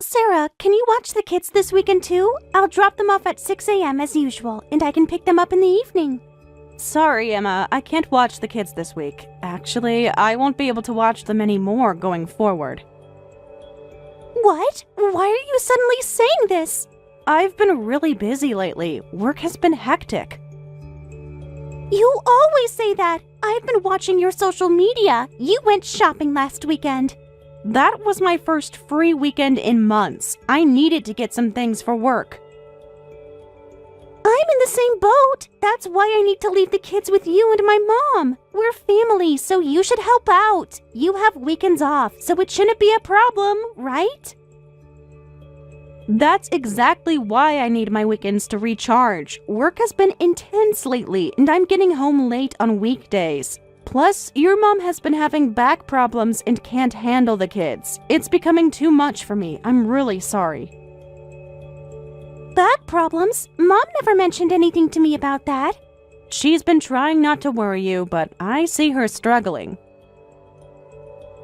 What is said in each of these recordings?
Sarah, can you watch the kids this weekend too? I'll drop them off at 6 a.m. as usual, and I can pick them up in the evening. Sorry, Emma, I can't watch the kids this week. Actually, I won't be able to watch them anymore going forward. What? Why are you suddenly saying this? I've been really busy lately. Work has been hectic. You always say that. I've been watching your social media. You went shopping last weekend. That was my first free weekend in months. I needed to get some things for work. I'm in the same boat. That's why I need to leave the kids with you and my mom. We're family, so you should help out. You have weekends off, so it shouldn't be a problem, right? That's exactly why I need my weekends to recharge. Work has been intense lately, and I'm getting home late on weekdays. Plus, your mom has been having back problems and can't handle the kids. It's becoming too much for me. I'm really sorry. Back problems? Mom never mentioned anything to me about that. She's been trying not to worry you, but I see her struggling.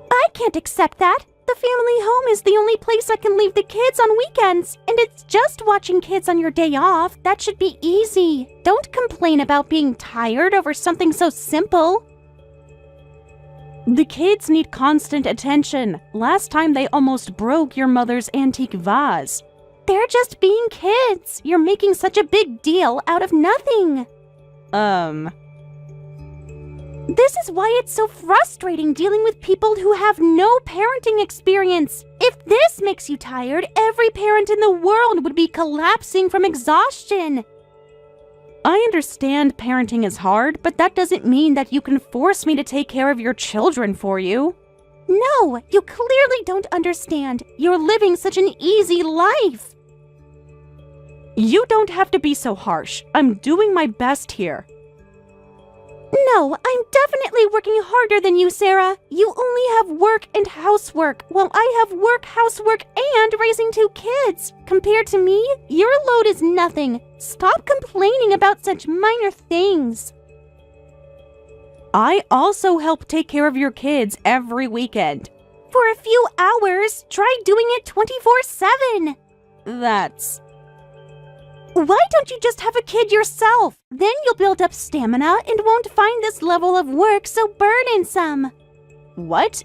I can't accept that. The family home is the only place I can leave the kids on weekends, and it's just watching kids on your day off. That should be easy. Don't complain about being tired over something so simple. The kids need constant attention. Last time they almost broke your mother's antique vase. They're just being kids. You're making such a big deal out of nothing. This is why it's so frustrating dealing with people who have no parenting experience. If this makes you tired, every parent in the world would be collapsing from exhaustion. I understand parenting is hard, but that doesn't mean that you can force me to take care of your children for you. No, you clearly don't understand. You're living such an easy life. You don't have to be so harsh. I'm doing my best here. No, I'm definitely working harder than you, Sarah. You only have work and housework, while I have work, housework, and raising 2 kids. Compared to me, your load is nothing. Stop complaining about such minor things. I also help take care of your kids every weekend. For a few hours, try doing it 24/7. Why don't you just have a kid yourself? Then you'll build up stamina and won't find this level of work so burdensome. What?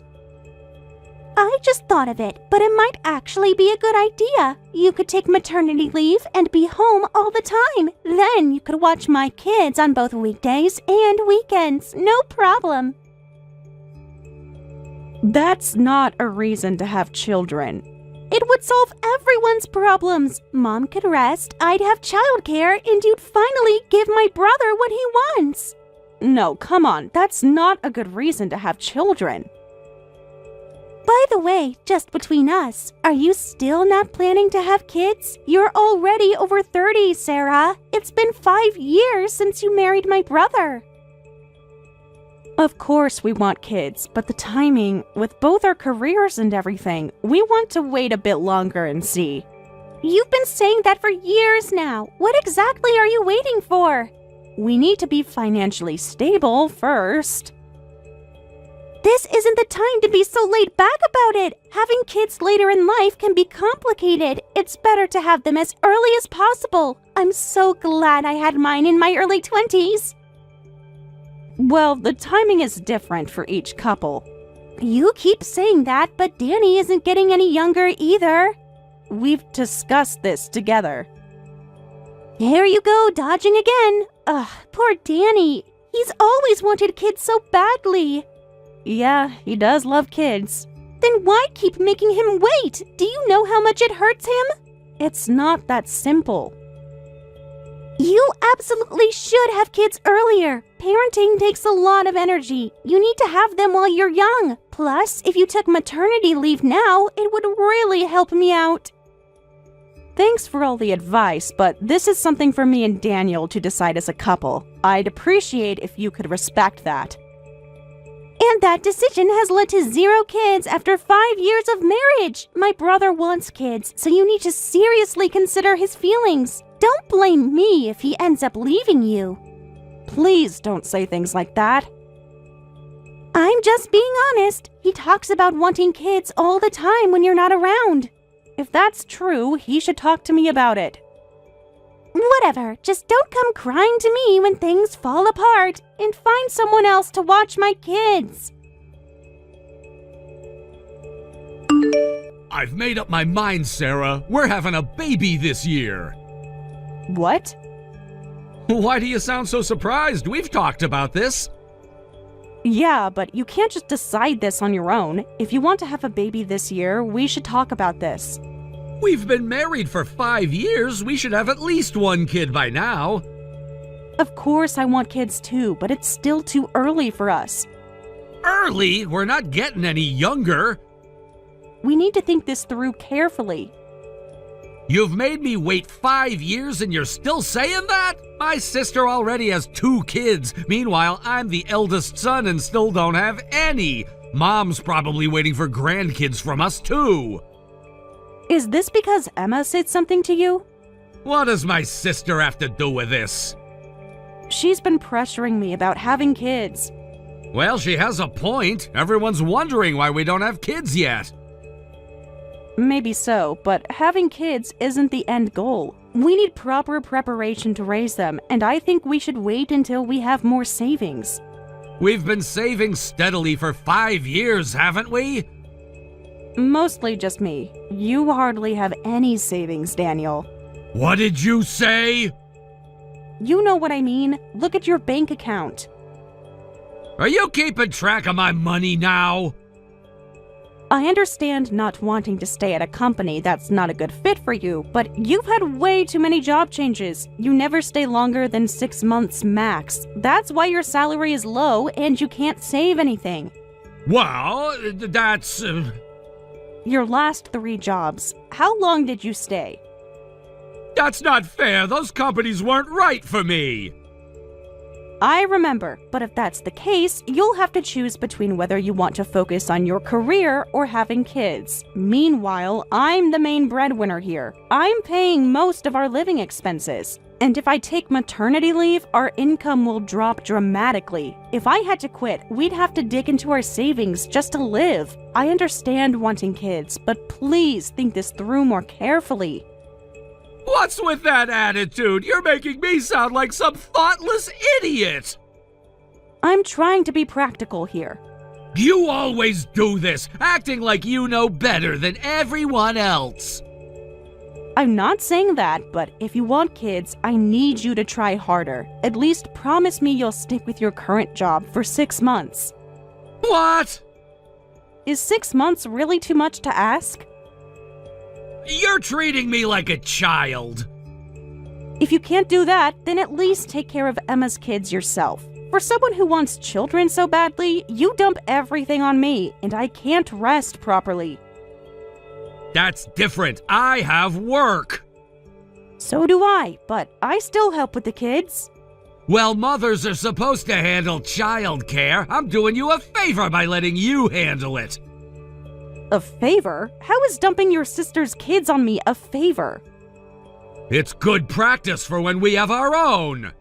I just thought of it, but it might actually be a good idea. You could take maternity leave and be home all the time. Then you could watch my kids on both weekdays and weekends. No problem. That's not a reason to have children. It would solve everyone's problems. Mom could rest, I'd have childcare, and you'd finally give my brother what he wants. No, come on. That's not a good reason to have children. By the way, just between us, are you still not planning to have kids? You're already over 30, Sarah. It's been 5 years since you married my brother. Of course we want kids, but the timing, with both our careers and everything, we want to wait a bit longer and see. You've been saying that for years now. What exactly are you waiting for? We need to be financially stable first. This isn't the time to be so laid back about it. Having kids later in life can be complicated. It's better to have them as early as possible. I'm so glad I had mine in my early 20s. Well, the timing is different for each couple. You keep saying that, but Danny isn't getting any younger either. We've discussed this together. There you go, dodging again. Ugh, poor Danny. He's always wanted kids so badly. Yeah, he does love kids. Then why keep making him wait? Do you know how much it hurts him? It's not that simple. You absolutely should have kids earlier. Parenting takes a lot of energy. You need to have them while you're young. Plus, if you took maternity leave now, it would really help me out. Thanks for all the advice, but this is something for me and Daniel to decide as a couple. I'd appreciate if you could respect that. And that decision has led to 0 kids after 5 years of marriage. My brother wants kids, so you need to seriously consider his feelings. Don't blame me if he ends up leaving you. Please don't say things like that. I'm just being honest. He talks about wanting kids all the time when you're not around. If that's true, he should talk to me about it. Whatever, just don't come crying to me when things fall apart, and find someone else to watch my kids. I've made up my mind, Sarah. We're having a baby this year. What? Why do you sound so surprised? We've talked about this. Yeah, but you can't just decide this on your own. If you want to have a baby this year, we should talk about this. We've been married for 5 years. We should have at least one kid by now. Of course I want kids too, but it's still too early for us. Early? We're not getting any younger. We need to think this through carefully. You've made me wait 5 years and you're still saying that? My sister already has 2 kids. Meanwhile, I'm the eldest son and still don't have any. Mom's probably waiting for grandkids from us too. Is this because Emma said something to you? What does my sister have to do with this? She's been pressuring me about having kids. Well, she has a point. Everyone's wondering why we don't have kids yet. Maybe so, but having kids isn't the end goal. We need proper preparation to raise them, and I think we should wait until we have more savings. We've been saving steadily for 5 years, haven't we? Mostly just me. You hardly have any savings, Daniel. What did you say? You know what I mean. Look at your bank account. Are you keeping track of my money now? I understand not wanting to stay at a company that's not a good fit for you, but you've had way too many job changes. You never stay longer than 6 months max. That's why your salary is low and you can't save anything. Well, that's... Your last 3 jobs. How long did you stay? That's not fair. Those companies weren't right for me. I remember, but if that's the case, you'll have to choose between whether you want to focus on your career or having kids. Meanwhile, I'm the main breadwinner here. I'm paying most of our living expenses. And if I take maternity leave, our income will drop dramatically. If I had to quit, we'd have to dig into our savings just to live. I understand wanting kids, but please think this through more carefully. What's with that attitude? You're making me sound like some thoughtless idiot. I'm trying to be practical here. You always do this, acting like you know better than everyone else. I'm not saying that, but if you want kids, I need you to try harder. At least promise me you'll stick with your current job for 6 months. What? Is 6 months really too much to ask? You're treating me like a child. If you can't do that, then at least take care of Emma's kids yourself. For someone who wants children so badly, you dump everything on me, and I can't rest properly. That's different. I have work. So do I, but I still help with the kids. Well, mothers are supposed to handle childcare. I'm doing you a favor by letting you handle it. A favor? How is dumping your sister's kids on me a favor? It's good practice for when we have our own.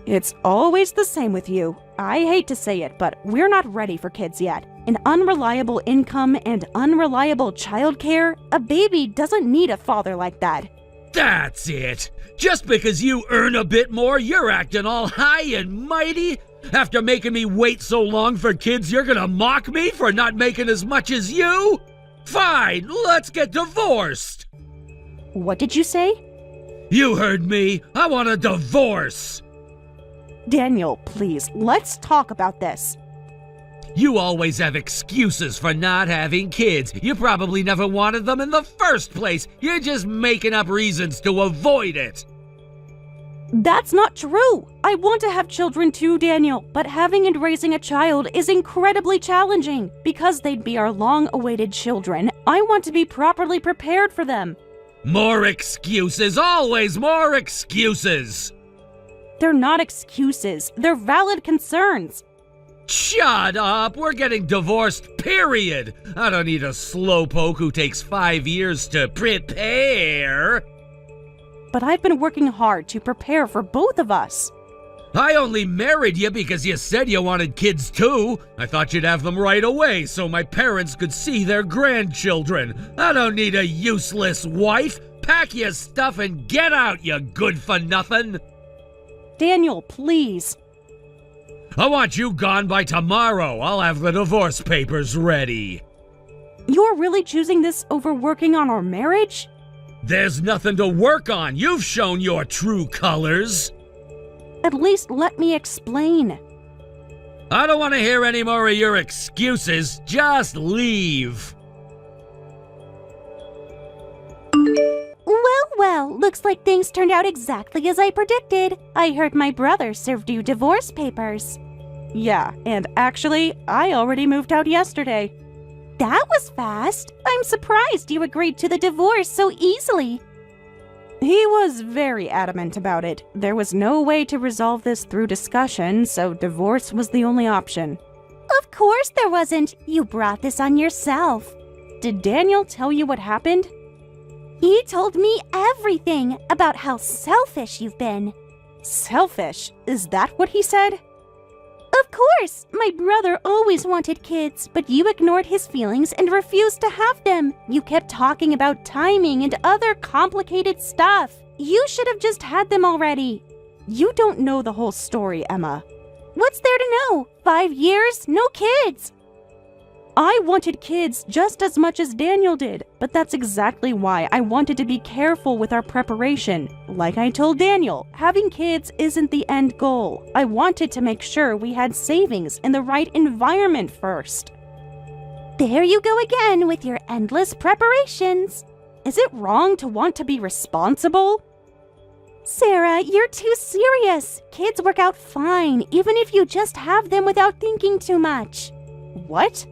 It's always the same with you. I hate to say it, but we're not ready for kids yet. An unreliable income and unreliable childcare? A baby doesn't need a father like that. That's it. Just because you earn a bit more, you're acting all high and mighty? After making me wait so long for kids, you're gonna mock me for not making as much as you? Fine, let's get divorced. What did you say? You heard me. I want a divorce. Daniel, please, let's talk about this. You always have excuses for not having kids. You probably never wanted them in the first place. You're just making up reasons to avoid it. That's not true. I want to have children too, Daniel, but having and raising a child is incredibly challenging. Because they'd be our long-awaited children, I want to be properly prepared for them. More excuses, always more excuses. They're not excuses. They're valid concerns. Shut up! We're getting divorced, period! I don't need a slowpoke who takes 5 years to prepare. But I've been working hard to prepare for both of us. I only married you because you said you wanted kids too. I thought you'd have them right away so my parents could see their grandchildren. I don't need a useless wife. Pack your stuff and get out, you good-for-nothing. Daniel, please. I want you gone by tomorrow. I'll have the divorce papers ready. You're really choosing this over working on our marriage? There's nothing to work on. You've shown your true colors. At least let me explain. I don't want to hear any more of your excuses. Just leave. Well, looks like things turned out exactly as I predicted. I heard my brother served you divorce papers. Yeah, and actually, I already moved out yesterday. That was fast. I'm surprised you agreed to the divorce so easily. He was very adamant about it. There was no way to resolve this through discussion, so divorce was the only option. Of course there wasn't. You brought this on yourself. Did Daniel tell you what happened? He told me everything about how selfish you've been. Selfish? Is that what he said? Of course! My brother always wanted kids, but you ignored his feelings and refused to have them. You kept talking about timing and other complicated stuff. You should have just had them already. You don't know the whole story, Emma. What's there to know? 5 years, no kids. I wanted kids just as much as Daniel did, but that's exactly why I wanted to be careful with our preparation. Like I told Daniel, having kids isn't the end goal. I wanted to make sure we had savings in the right environment first. There you go again with your endless preparations. Is it wrong to want to be responsible? Sarah, you're too serious. Kids work out fine, even if you just have them without thinking too much. What?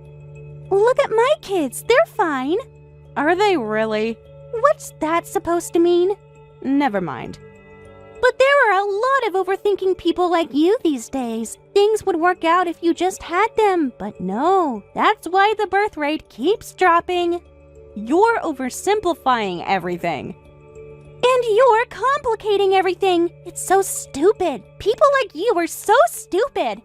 Look at my kids, they're fine. Are they really? What's that supposed to mean? Never mind. But there are a lot of overthinking people like you these days. Things would work out if you just had them, but no, that's why the birth rate keeps dropping. You're oversimplifying everything. And you're complicating everything. It's so stupid. People like you are so stupid.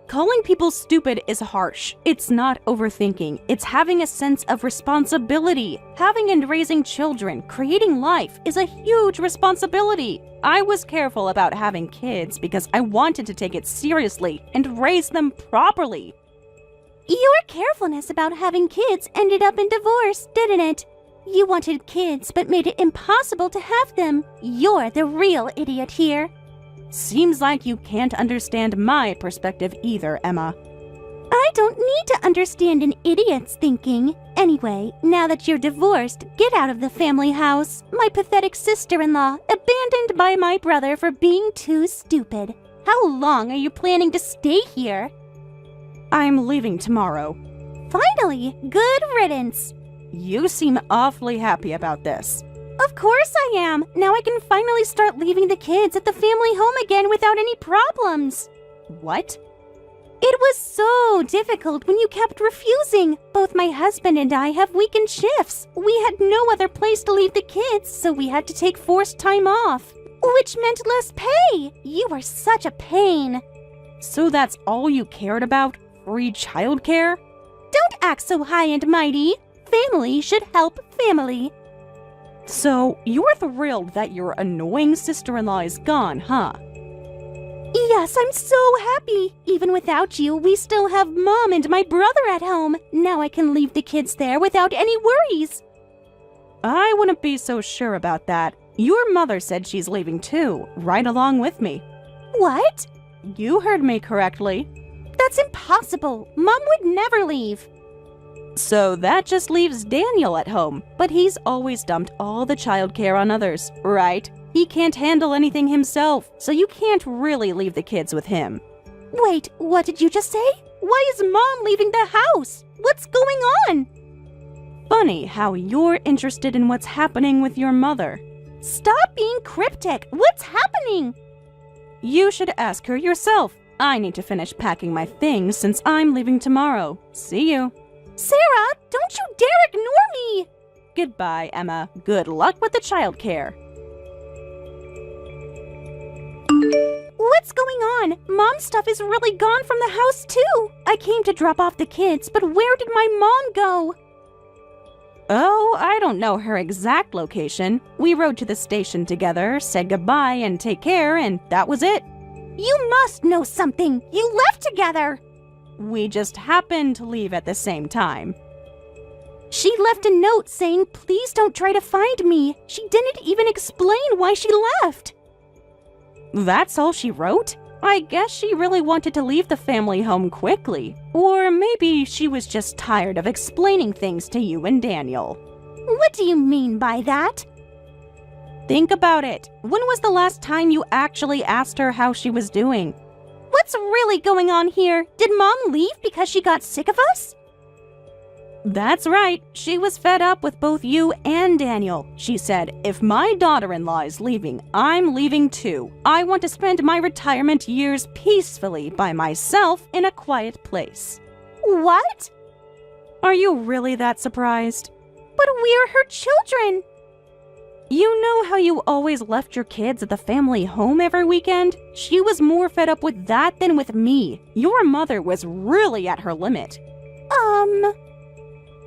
Calling people stupid is harsh. It's not overthinking. It's having a sense of responsibility. Having and raising children, creating life, is a huge responsibility. I was careful about having kids because I wanted to take it seriously and raise them properly. Your carefulness about having kids ended up in divorce, didn't it? You wanted kids but made it impossible to have them. You're the real idiot here. Seems like you can't understand my perspective either, Emma. I don't need to understand an idiot's thinking. Anyway, now that you're divorced, get out of the family house. My pathetic sister-in-law, abandoned by my brother for being too stupid. How long are you planning to stay here? I'm leaving tomorrow. Finally, good riddance. You seem awfully happy about this. Of course I am. Now I can finally start leaving the kids at the family home again without any problems. What? It was so difficult when you kept refusing. Both my husband and I have weekend shifts. We had no other place to leave the kids, so we had to take forced time off, which meant less pay. You are such a pain. So that's all you cared about? Free childcare? Don't act so high and mighty. Family should help family. So, you're thrilled that your annoying sister-in-law is gone, huh? Yes, I'm so happy. Even without you, we still have Mom and my brother at home. Now I can leave the kids there without any worries. I wouldn't be so sure about that. Your mother said she's leaving too, right along with me. What? You heard me correctly. That's impossible. Mom would never leave. So that just leaves Daniel at home, but he's always dumped all the childcare on others, right? He can't handle anything himself, so you can't really leave the kids with him. Wait, what did you just say? Why is Mom leaving the house? What's going on? Funny how you're interested in what's happening with your mother. Stop being cryptic. What's happening? You should ask her yourself. I need to finish packing my things since I'm leaving tomorrow. See you. Sarah, don't you dare ignore me! Goodbye, Emma. Good luck with the childcare. What's What's going on? Mom's stuff is really gone from the house, too. I came to drop off the kids, but where did my mom go? Oh, I don't know her exact location. We rode to the station together, said goodbye and take care, and that was it. You must know something. You left together. We just happened to leave at the same time. She left a note saying, please don't try to find me. She didn't even explain why she left. That's all she wrote? I guess she really wanted to leave the family home quickly. Or maybe she was just tired of explaining things to you and Daniel. What do you mean by that? Think about it. When was the last time you actually asked her how she was doing? What's really going on here? Did Mom leave because she got sick of us? That's right. She was fed up with both you and Daniel. She said, if my daughter-in-law is leaving, I'm leaving too. I want to spend my retirement years peacefully by myself in a quiet place. What? Are you really that surprised? But we're her children. You know how you always left your kids at the family home every weekend? She was more fed up with that than with me. Your mother was really at her limit.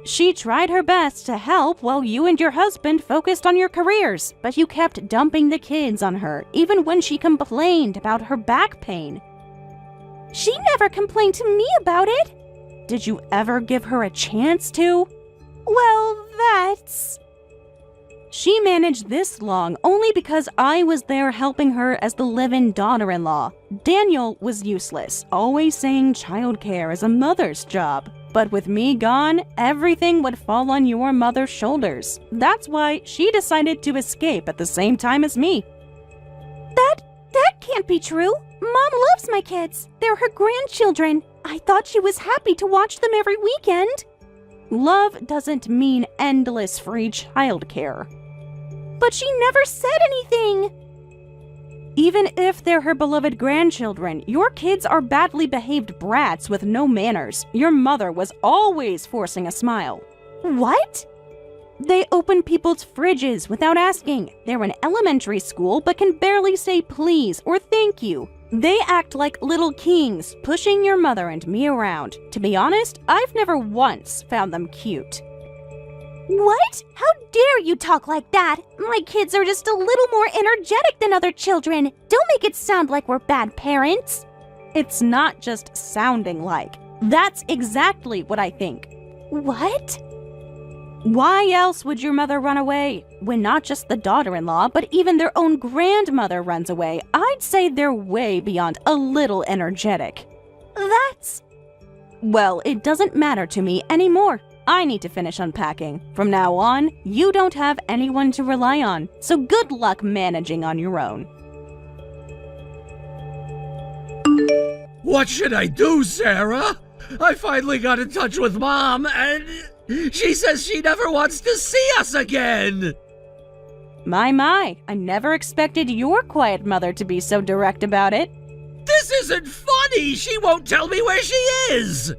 She tried her best to help while you and your husband focused on your careers, but you kept dumping the kids on her, even when she complained about her back pain. She never complained to me about it. Did you ever give her a chance to? Well, that's... She managed this long only because I was there helping her as the live-in daughter-in-law. Daniel was useless, always saying childcare is a mother's job. But with me gone, everything would fall on your mother's shoulders. That's why she decided to escape at the same time as me. That can't be true. Mom loves my kids. They're her grandchildren. I thought she was happy to watch them every weekend. Love doesn't mean endless free childcare. But she never said anything. Even if they're her beloved grandchildren, your kids are badly behaved brats with no manners. Your mother was always forcing a smile. What? They open people's fridges without asking. They're in elementary school but can barely say please or thank you. They act like little kings, pushing your mother and me around. To be honest, I've never once found them cute. What? How dare you talk like that? My kids are just a little more energetic than other children. Don't make it sound like we're bad parents. It's not just sounding like. That's exactly what I think. What? Why else would your mother run away? When not just the daughter-in-law, but even their own grandmother runs away, I'd say they're way beyond a little energetic. That's... Well, it doesn't matter to me anymore. I need to finish unpacking. From now on, you don't have anyone to rely on, so good luck managing on your own. What should I do, Sarah? I finally got in touch with Mom, and she says she never wants to see us again. My, I never expected your quiet mother to be so direct about it. This isn't funny. She won't tell me where she is.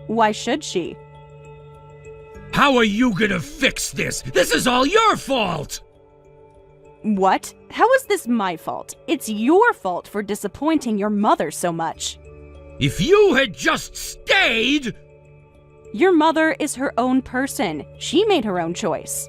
Why should she? How are you gonna fix this? This is all your fault! What? How is this my fault? It's your fault for disappointing your mother so much. If you had just stayed... Your mother is her own person. She made her own choice.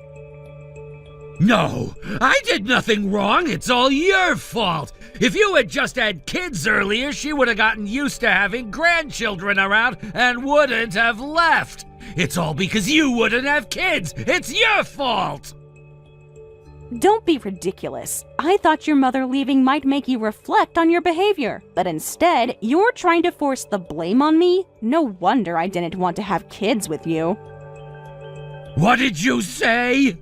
No, I did nothing wrong. It's all your fault. If you had just had kids earlier, she would have gotten used to having grandchildren around and wouldn't have left. It's all because you wouldn't have kids. It's your fault. Don't be ridiculous. I thought your mother leaving might make you reflect on your behavior, but instead, you're trying to force the blame on me? No wonder I didn't want to have kids with you. What did you say?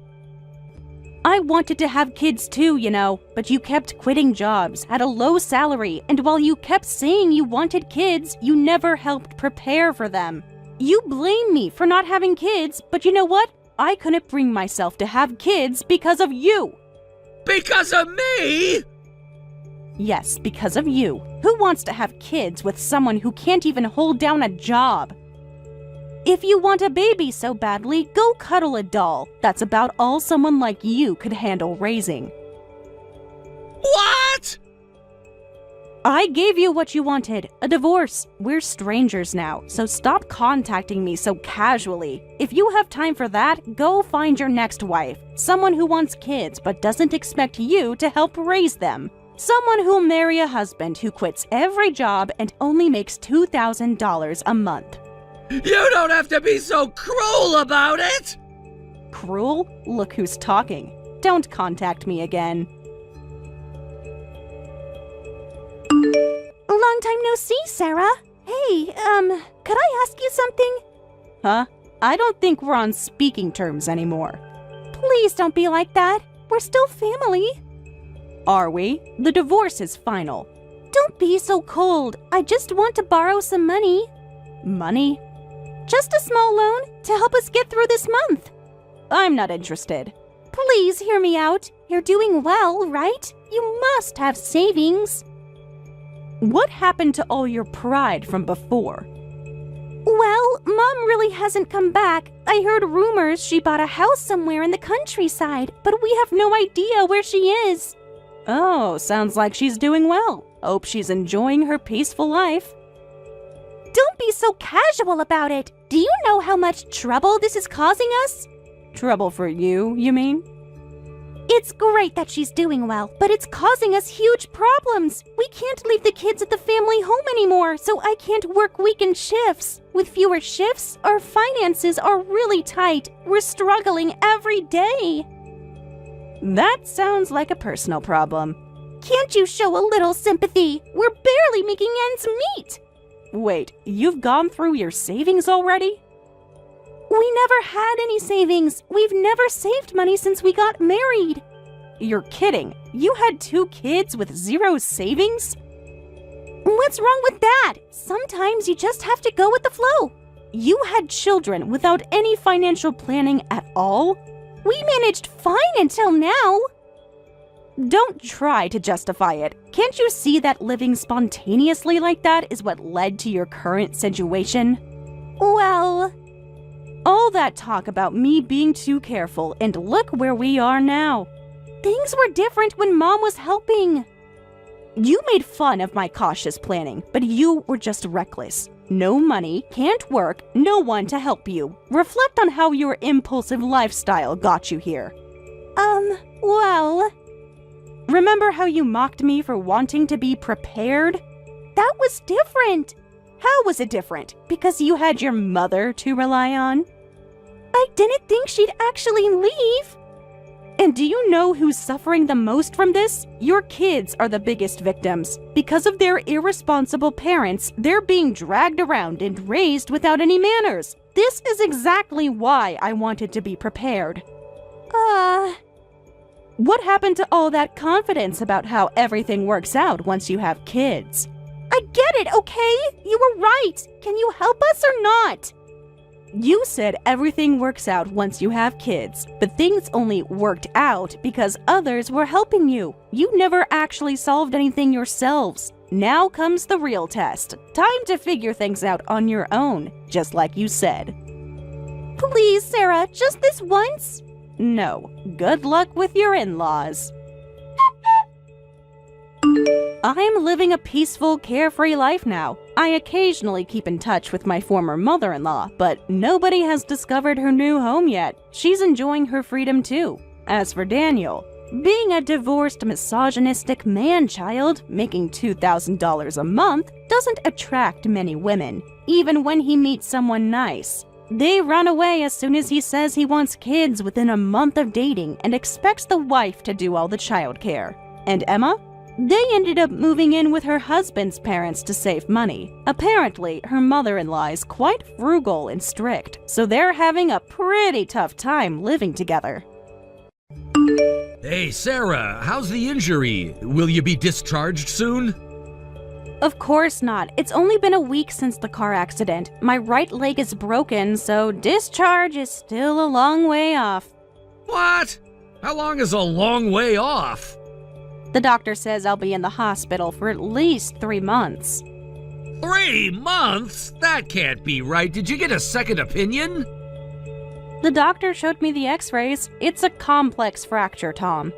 I wanted to have kids too, you know, but you kept quitting jobs, had a low salary, and while you kept saying you wanted kids, you never helped prepare for them. You blame me for not having kids, but you know what? I couldn't bring myself to have kids because of you. Because of me? Yes, because of you. Who wants to have kids with someone who can't even hold down a job? If you want a baby so badly, go cuddle a doll. That's about all someone like you could handle raising. What? I gave you what you wanted, a divorce. We're strangers now, so stop contacting me so casually. If you have time for that, go find your next wife. Someone who wants kids but doesn't expect you to help raise them. Someone who'll marry a husband who quits every job and only makes $2,000 a month. You don't have to be so cruel about it! Cruel? Look who's talking. Don't contact me again. Long time no see, Sarah. Hey, could I ask you something? Huh? I don't think we're on speaking terms anymore. Please don't be like that. We're still family. Are we? The divorce is final. Don't be so cold. I just want to borrow some money. Money? Just a small loan to help us get through this month. I'm not interested. Please hear me out. You're doing well, right? You must have savings. What happened to all your pride from before? Well, Mom really hasn't come back. I heard rumors she bought a house somewhere in the countryside, but we have no idea where she is. Oh, sounds like she's doing well. Hope she's enjoying her peaceful life. Don't be so casual about it. Do you know how much trouble this is causing us? Trouble for you mean? It's great that she's doing well, but it's causing us huge problems. We can't leave the kids at the family home anymore, so I can't work weekend shifts. With fewer shifts, our finances are really tight. We're struggling every day. That sounds like a personal problem. Can't you show a little sympathy? We're barely making ends meet. Wait, you've gone through your savings already? We never had any savings. We've never saved money since we got married. You're kidding. You had 2 kids with 0 savings? What's wrong with that? Sometimes you just have to go with the flow. You had children without any financial planning at all? We managed fine until now. Don't try to justify it. Can't you see that living spontaneously like that is what led to your current situation? Well, all that talk about me being too careful, and look where we are now. Things were different when Mom was helping. You made fun of my cautious planning, but you were just reckless. No money, can't work, no one to help you. Reflect on how your impulsive lifestyle got you here. Well... Remember how you mocked me for wanting to be prepared? That was different. How was it different? Because you had your mother to rely on? I didn't think she'd actually leave. And do you know who's suffering the most from this? Your kids are the biggest victims. Because of their irresponsible parents, they're being dragged around and raised without any manners. This is exactly why I wanted to be prepared. What happened to all that confidence about how everything works out once you have kids? I get it, okay? You were right. Can you help us or not? You said everything works out once you have kids, but things only worked out because others were helping you. You never actually solved anything yourselves. Now comes the real test. Time to figure things out on your own, just like you said. Please, Sarah, just this once? No. Good luck with your in-laws. I'm living a peaceful, carefree life now. I occasionally keep in touch with my former mother-in-law, but nobody has discovered her new home yet. She's enjoying her freedom too. As for Daniel, being a divorced, misogynistic man-child, making $2,000 a month, doesn't attract many women, even when he meets someone nice. They run away as soon as he says he wants kids within a month of dating and expects the wife to do all the childcare. And Emma? They ended up moving in with her husband's parents to save money. Apparently, her mother-in-law is quite frugal and strict, so they're having a pretty tough time living together. Hey, Sarah, how's the injury? Will you be discharged soon? Of course not. It's only been a week since the car accident. My right leg is broken, so discharge is still a long way off. What? How long is a long way off? The doctor says I'll be in the hospital for at least 3 months. 3 months? That can't be right. Did you get a second opinion? The doctor showed me the x-rays. It's a complex fracture, Tom.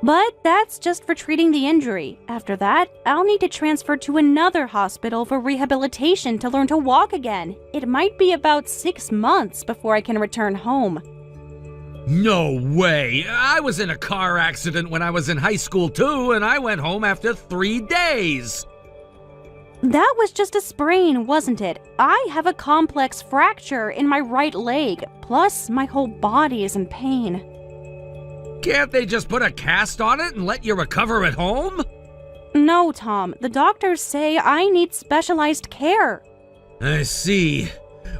But that's just for treating the injury. After that, I'll need to transfer to another hospital for rehabilitation to learn to walk again. It might be about 6 months before I can return home. No way! I was in a car accident when I was in high school too, and I went home after 3 days. That was just a sprain, wasn't it? I have a complex fracture in my right leg, plus my whole body is in pain. Can't they just put a cast on it and let you recover at home? No, Tom. The doctors say I need specialized care. I see.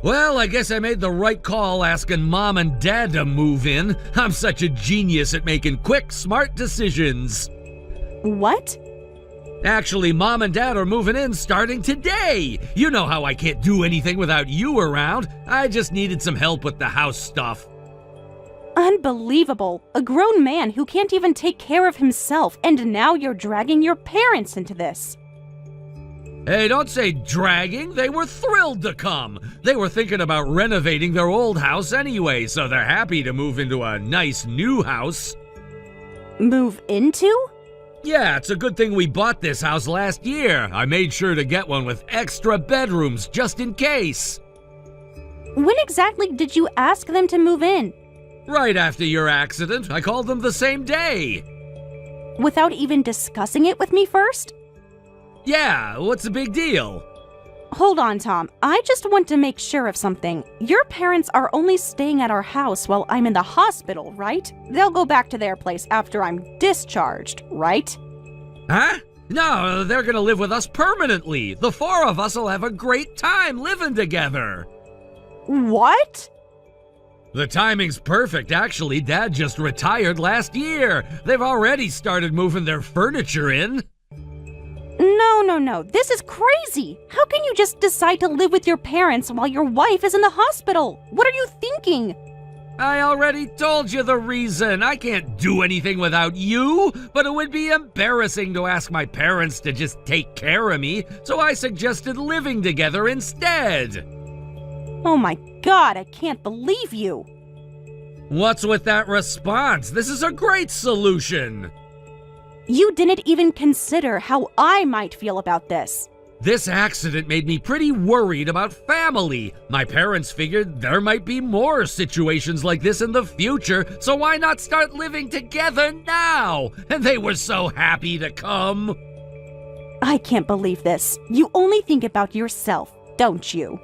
Well, I guess I made the right call asking Mom and Dad to move in. I'm such a genius at making quick, smart decisions. What? Actually, Mom and Dad are moving in starting today. You know how I can't do anything without you around. I just needed some help with the house stuff. Unbelievable. A grown man who can't even take care of himself, and now you're dragging your parents into this. Hey, don't say dragging. They were thrilled to come. They were thinking about renovating their old house anyway, so they're happy to move into a nice new house. Move into? Yeah, it's a good thing we bought this house last year. I made sure to get one with extra bedrooms just in case. When exactly did you ask them to move in? Right after your accident. I called them the same day. Without even discussing it with me first? Yeah, what's the big deal? Hold on, Tom. I just want to make sure of something. Your parents are only staying at our house while I'm in the hospital, right? They'll go back to their place after I'm discharged, right? Huh? No, they're gonna live with us permanently. The 4 of us will have a great time living together. What? The timing's perfect, actually. Dad just retired last year. They've already started moving their furniture in. No. This is crazy. How can you just decide to live with your parents while your wife is in the hospital? What are you thinking? I already told you the reason. I can't do anything without you, but it would be embarrassing to ask my parents to just take care of me, so I suggested living together instead. Oh my God, I can't believe you. What's with that response? This is a great solution. You didn't even consider how I might feel about this. This accident made me pretty worried about family. My parents figured there might be more situations like this in the future, so why not start living together now? And they were so happy to come. I can't believe this. You only think about yourself, don't you?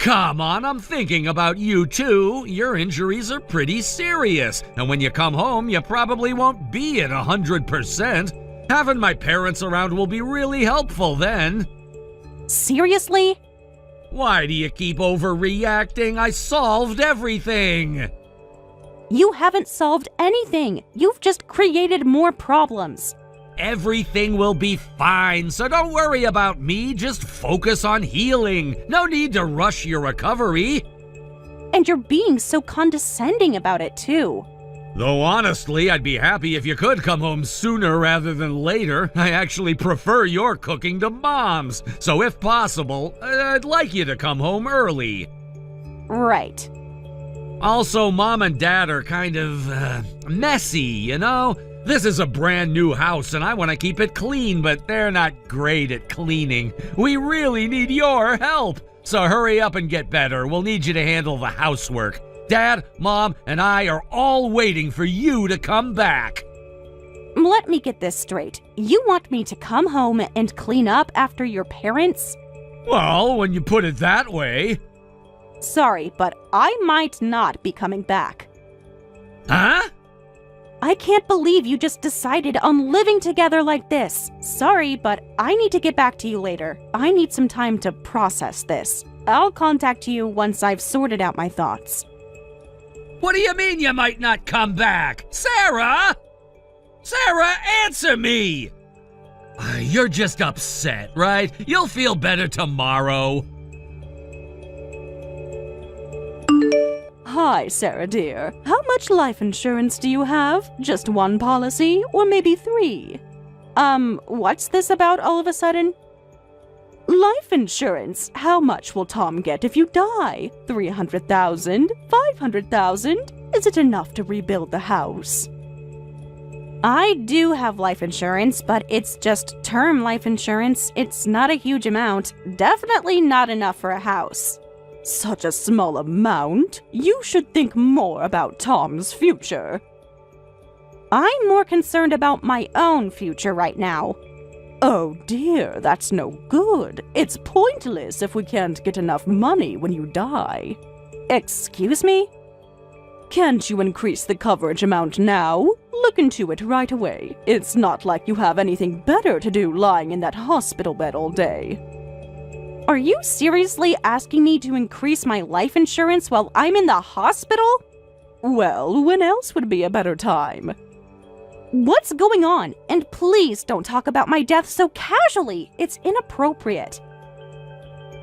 Come on, I'm thinking about you too. Your injuries are pretty serious, and when you come home, you probably won't be at 100%. Having my parents around will be really helpful then. Seriously? Why do you keep overreacting? I solved everything. You haven't solved anything. You've just created more problems. Everything will be fine, so don't worry about me. Just focus on healing. No need to rush your recovery. And you're being so condescending about it, too. Though honestly, I'd be happy if you could come home sooner rather than later. I actually prefer your cooking to Mom's, so if possible, I'd like you to come home early. Right. Also, Mom and Dad are kind of, messy, you know? This is a brand new house and I want to keep it clean, but they're not great at cleaning. We really need your help. So hurry up and get better. We'll need you to handle the housework. Dad, Mom, and I are all waiting for you to come back. Let me get this straight. You want me to come home and clean up after your parents? Well, when you put it that way. Sorry, but I might not be coming back. Huh? I can't believe you just decided on living together like this. Sorry, but I need to get back to you later. I need some time to process this. I'll contact you once I've sorted out my thoughts. What do you mean you might not come back? Sarah? Sarah, answer me! You're just upset, right? You'll feel better tomorrow. Hi, Sarah dear. How much life insurance do you have? Just 1 policy, or maybe 3? What's this about all of a sudden? Life insurance. How much will Tom get if you die? 300,000? 500,000? Is it enough to rebuild the house? I do have life insurance, but it's just term life insurance. It's not a huge amount. Definitely not enough for a house. Such a small amount? You should think more about Tom's future. I'm more concerned about my own future right now. Oh dear, that's no good. It's pointless if we can't get enough money when you die. Excuse me? Can't you increase the coverage amount now? Look into it right away. It's not like you have anything better to do lying in that hospital bed all day. Are you seriously asking me to increase my life insurance while I'm in the hospital? Well, when else would be a better time? What's going on? And please don't talk about my death so casually. It's inappropriate.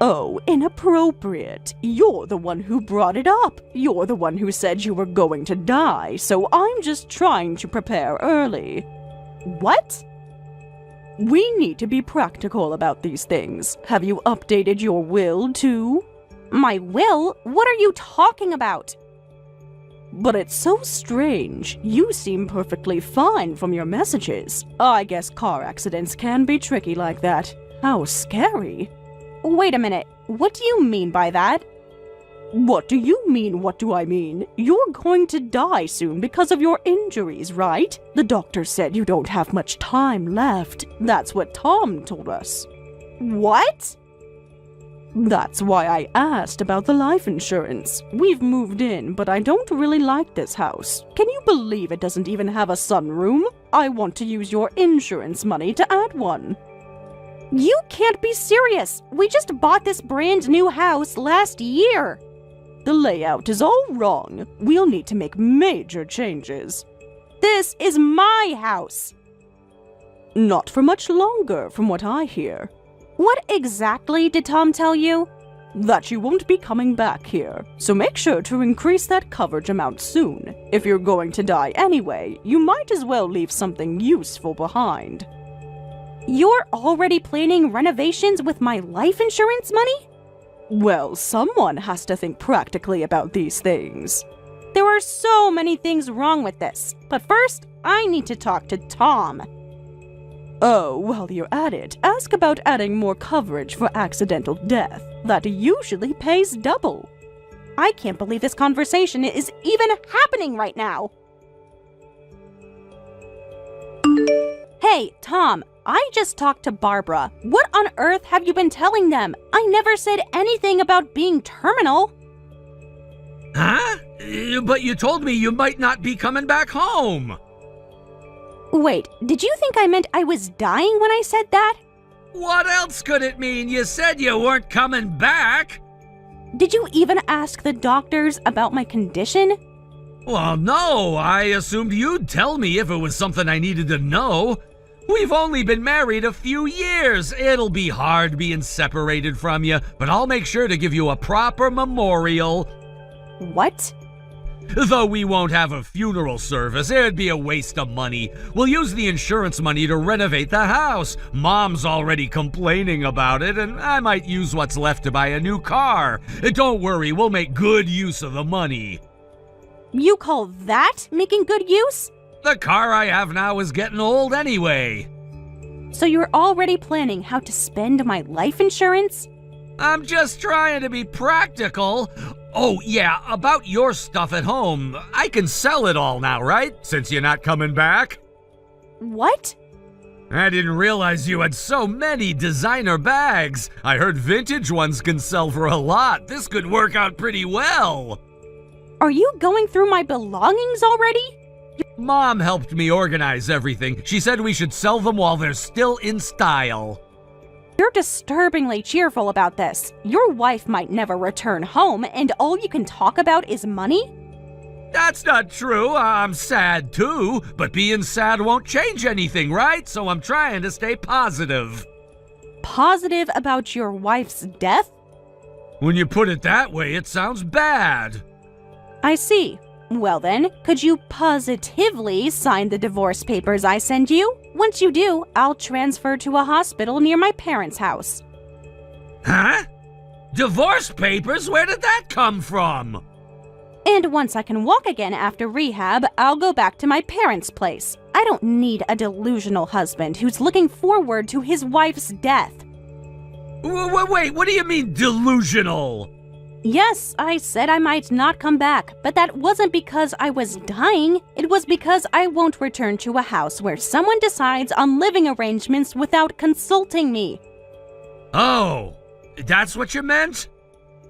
Oh, inappropriate. You're the one who brought it up. You're the one who said you were going to die, so I'm just trying to prepare early. What? We need to be practical about these things. Have you updated your will, too? My will? What are you talking about? But it's so strange. You seem perfectly fine from your messages. I guess car accidents can be tricky like that. How scary. Wait a minute. What do you mean by that? What do you mean, what do I mean? You're going to die soon because of your injuries, right? The doctor said you don't have much time left. That's what Tom told us. What? That's why I asked about the life insurance. We've moved in, but I don't really like this house. Can you believe it doesn't even have a sunroom? I want to use your insurance money to add one. You can't be serious! We just bought this brand new house last year! The layout is all wrong. We'll need to make major changes. This is my house! Not for much longer, from what I hear. What exactly did Tom tell you? That you won't be coming back here, so make sure to increase that coverage amount soon. If you're going to die anyway, you might as well leave something useful behind. You're already planning renovations with my life insurance money? Well, someone has to think practically about these things. There are so many things wrong with this, but first, I need to talk to Tom. Oh, while you're at it, ask about adding more coverage for accidental death. That usually pays double. I can't believe this conversation is even happening right now. Hey, Tom, I just talked to Barbara. What on earth have you been telling them? I never said anything about being terminal. Huh? But you told me you might not be coming back home. Wait, did you think I meant I was dying when I said that? What else could it mean? You said you weren't coming back. Did you even ask the doctors about my condition? Well, no, I assumed you'd tell me if it was something I needed to know. We've only been married a few years. It'll be hard being separated from you, but I'll make sure to give you a proper memorial. What? Though we won't have a funeral service, it'd be a waste of money. We'll use the insurance money to renovate the house. Mom's already complaining about it, and I might use what's left to buy a new car. Don't worry, we'll make good use of the money. You call that making good use? The car I have now is getting old anyway. So you're already planning how to spend my life insurance? I'm just trying to be practical. Oh, yeah, about your stuff at home. I can sell it all now, right? Since you're not coming back? What? I didn't realize you had so many designer bags. I heard vintage ones can sell for a lot. This could work out pretty well. Are you going through my belongings already? Mom helped me organize everything. She said we should sell them while they're still in style. You're disturbingly cheerful about this. Your wife might never return home, and all you can talk about is money? That's not true. I'm sad too, but being sad won't change anything, right? So I'm trying to stay positive. Positive about your wife's death? When you put it that way, it sounds bad. I see. Well then, could you positively sign the divorce papers I send you? Once you do, I'll transfer to a hospital near my parents' house. Huh? Divorce papers? Where did that come from? And once I can walk again after rehab, I'll go back to my parents' place. I don't need a delusional husband who's looking forward to his wife's death. Wait, what do you mean delusional? Yes, I said I might not come back, but that wasn't because I was dying. It was because I won't return to a house where someone decides on living arrangements without consulting me. Oh, that's what you meant?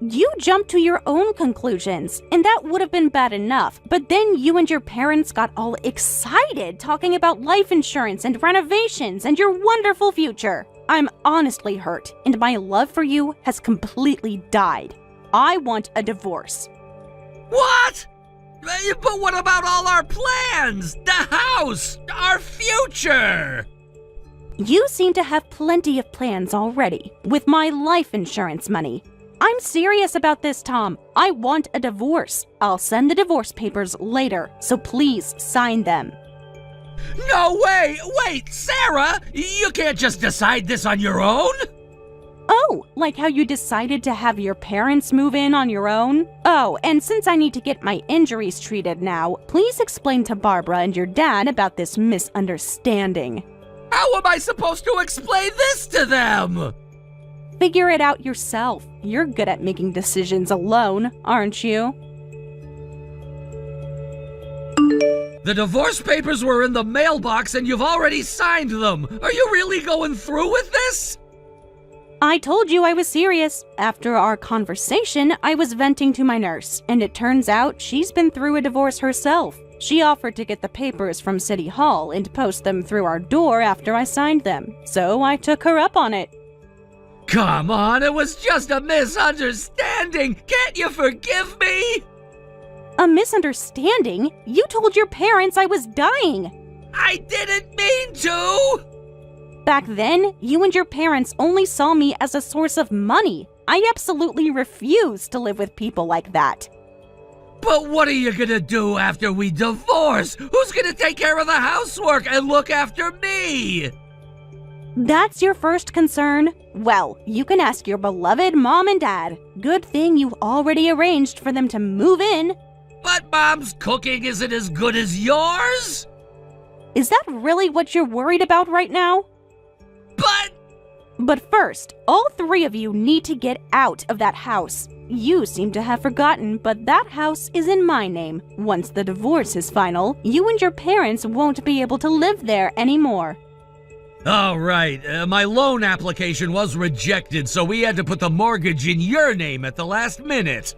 You jumped to your own conclusions, and that would have been bad enough, but then you and your parents got all excited talking about life insurance and renovations and your wonderful future. I'm honestly hurt, and my love for you has completely died. I want a divorce. What? But what about all our plans? The house? Our future? You seem to have plenty of plans already, with my life insurance money. I'm serious about this, Tom. I want a divorce. I'll send the divorce papers later, so please sign them. No way! Wait, Sarah! You can't just decide this on your own? Oh, like how you decided to have your parents move in on your own? Oh, and since I need to get my injuries treated now, please explain to Barbara and your dad about this misunderstanding. How am I supposed to explain this to them? Figure it out yourself. You're good at making decisions alone, aren't you? The divorce papers were in the mailbox and you've already signed them. Are you really going through with this? I told you I was serious. After our conversation, I was venting to my nurse, and it turns out she's been through a divorce herself. She offered to get the papers from City Hall and post them through our door after I signed them, so I took her up on it. Come on, it was just a misunderstanding. Can't you forgive me? A misunderstanding? You told your parents I was dying. I didn't mean to. Back then, you and your parents only saw me as a source of money. I absolutely refuse to live with people like that. But what are you gonna do after we divorce? Who's gonna take care of the housework and look after me? That's your first concern? Well, you can ask your beloved mom and dad. Good thing you already arranged for them to move in. But Mom's cooking isn't as good as yours? Is that really what you're worried about right now? But first, all three of you need to get out of that house. You seem to have forgotten, but that house is in my name. Once the divorce is final, you and your parents won't be able to live there anymore. Oh, right. My loan application was rejected, so we had to put the mortgage in your name at the last minute.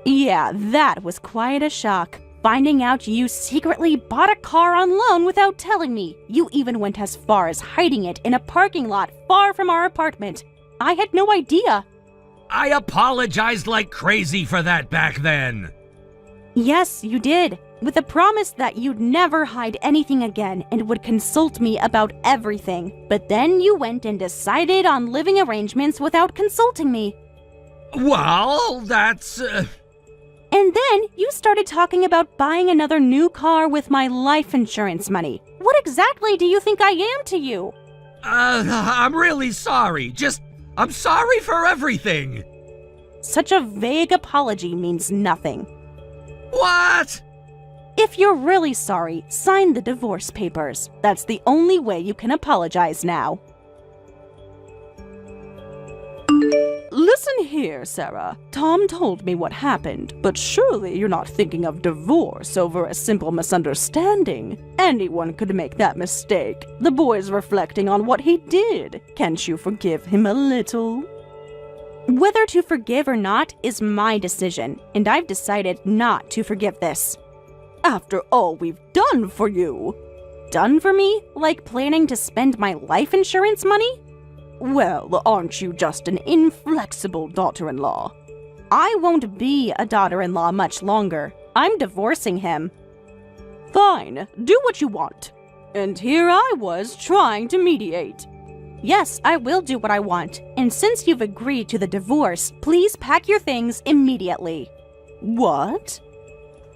Yeah, that was quite a shock. Finding out you secretly bought a car on loan without telling me. You even went as far as hiding it in a parking lot far from our apartment. I had no idea. I apologized like crazy for that back then. Yes, you did. With a promise that you'd never hide anything again and would consult me about everything. But then you went and decided on living arrangements without consulting me. Well, that's... And then you started talking about buying another new car with my life insurance money. What exactly do you think I am to you? I'm really sorry. I'm sorry for everything. Such a vague apology means nothing. What? If you're really sorry, sign the divorce papers. That's the only way you can apologize now. Listen here, Sarah. Tom told me what happened, but surely you're not thinking of divorce over a simple misunderstanding. Anyone could make that mistake. The boy's reflecting on what he did. Can't you forgive him a little? Whether to forgive or not is my decision, and I've decided not to forgive this. After all we've done for you. Done for me? Like planning to spend my life insurance money? Well, aren't you just an inflexible daughter-in-law? I won't be a daughter-in-law much longer. I'm divorcing him. Fine, do what you want. And here I was trying to mediate. Yes, I will do what I want. And since you've agreed to the divorce, please pack your things immediately. What?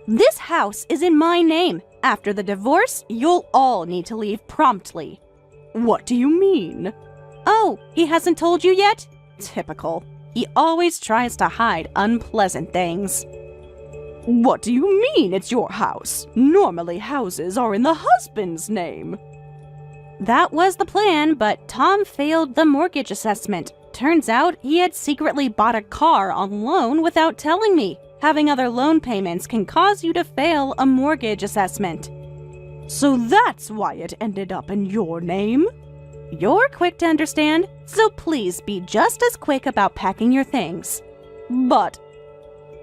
This house is in my name. After the divorce, you'll all need to leave promptly. What do you mean? Oh, he hasn't told you yet? Typical. He always tries to hide unpleasant things. What do you mean it's your house? Normally houses are in the husband's name. That was the plan, but Tom failed the mortgage assessment. Turns out he had secretly bought a car on loan without telling me. Having other loan payments can cause you to fail a mortgage assessment. So that's why it ended up in your name? You're quick to understand, so please be just as quick about packing your things. But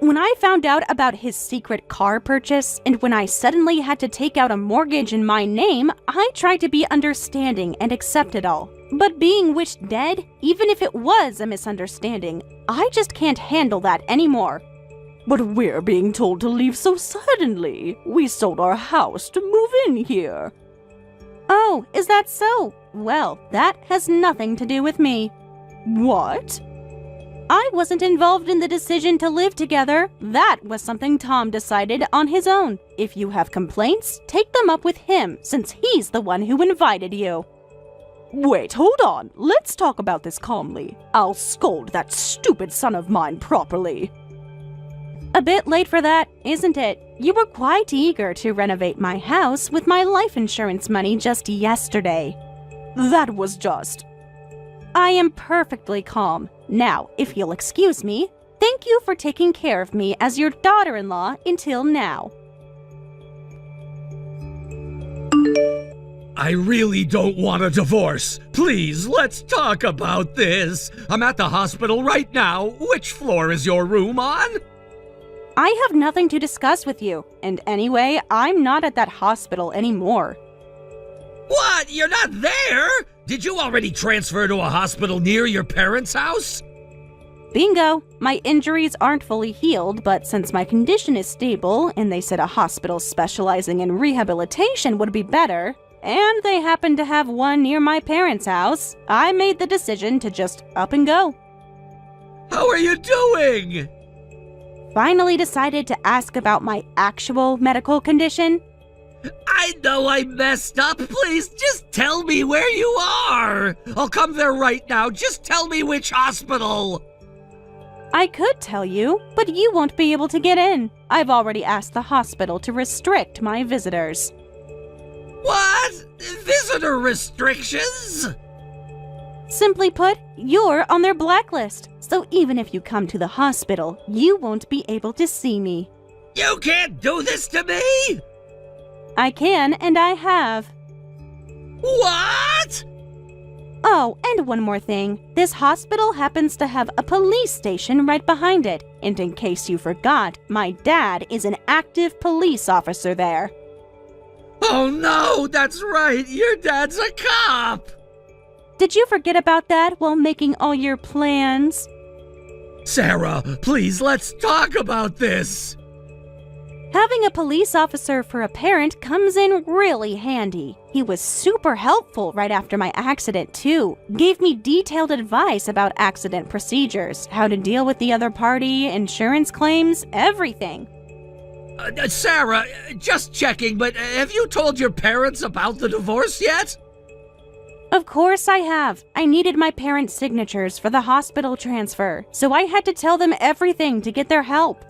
when I found out about his secret car purchase, and when I suddenly had to take out a mortgage in my name, I tried to be understanding and accept it all. But being wished dead, even if it was a misunderstanding, I just can't handle that anymore. But we're being told to leave so suddenly. We sold our house to move in here. Oh, is that so? Well, that has nothing to do with me. What? I wasn't involved in the decision to live together. That was something Tom decided on his own. If you have complaints, take them up with him, since he's the one who invited you. Wait, hold on. Let's talk about this calmly. I'll scold that stupid son of mine properly. A bit late for that, isn't it? You were quite eager to renovate my house with my life insurance money just yesterday. That was just... I am perfectly calm. Now, if you'll excuse me, thank you for taking care of me as your daughter-in-law until now. I really don't want a divorce. Please, let's talk about this. I'm at the hospital right now. Which floor is your room on? I have nothing to discuss with you, and anyway, I'm not at that hospital anymore. What? You're not there? Did you already transfer to a hospital near your parents' house? Bingo! My injuries aren't fully healed, but since my condition is stable, and they said a hospital specializing in rehabilitation would be better, and they happen to have one near my parents' house, I made the decision to just up and go. How are you doing? Finally decided to ask about my actual medical condition. I know I messed up. Please, just tell me where you are. I'll come there right now. Just tell me which hospital. I could tell you, but you won't be able to get in. I've already asked the hospital to restrict my visitors. What? Visitor restrictions? Simply put, you're on their blacklist. So even if you come to the hospital, you won't be able to see me. You can't do this to me! I can, and I have. What? Oh, and one more thing. This hospital happens to have a police station right behind it. And in case you forgot, my dad is an active police officer there. Oh no, that's right. Your dad's a cop. Did you forget about that while making all your plans? Sarah, please, let's talk about this. Having a police officer for a parent comes in really handy. He was super helpful right after my accident, too. Gave me detailed advice about accident procedures, how to deal with the other party, insurance claims, everything. Sarah, just checking, but have you told your parents about the divorce yet? Of course I have. I needed my parents' signatures for the hospital transfer, so I had to tell them everything to get their help.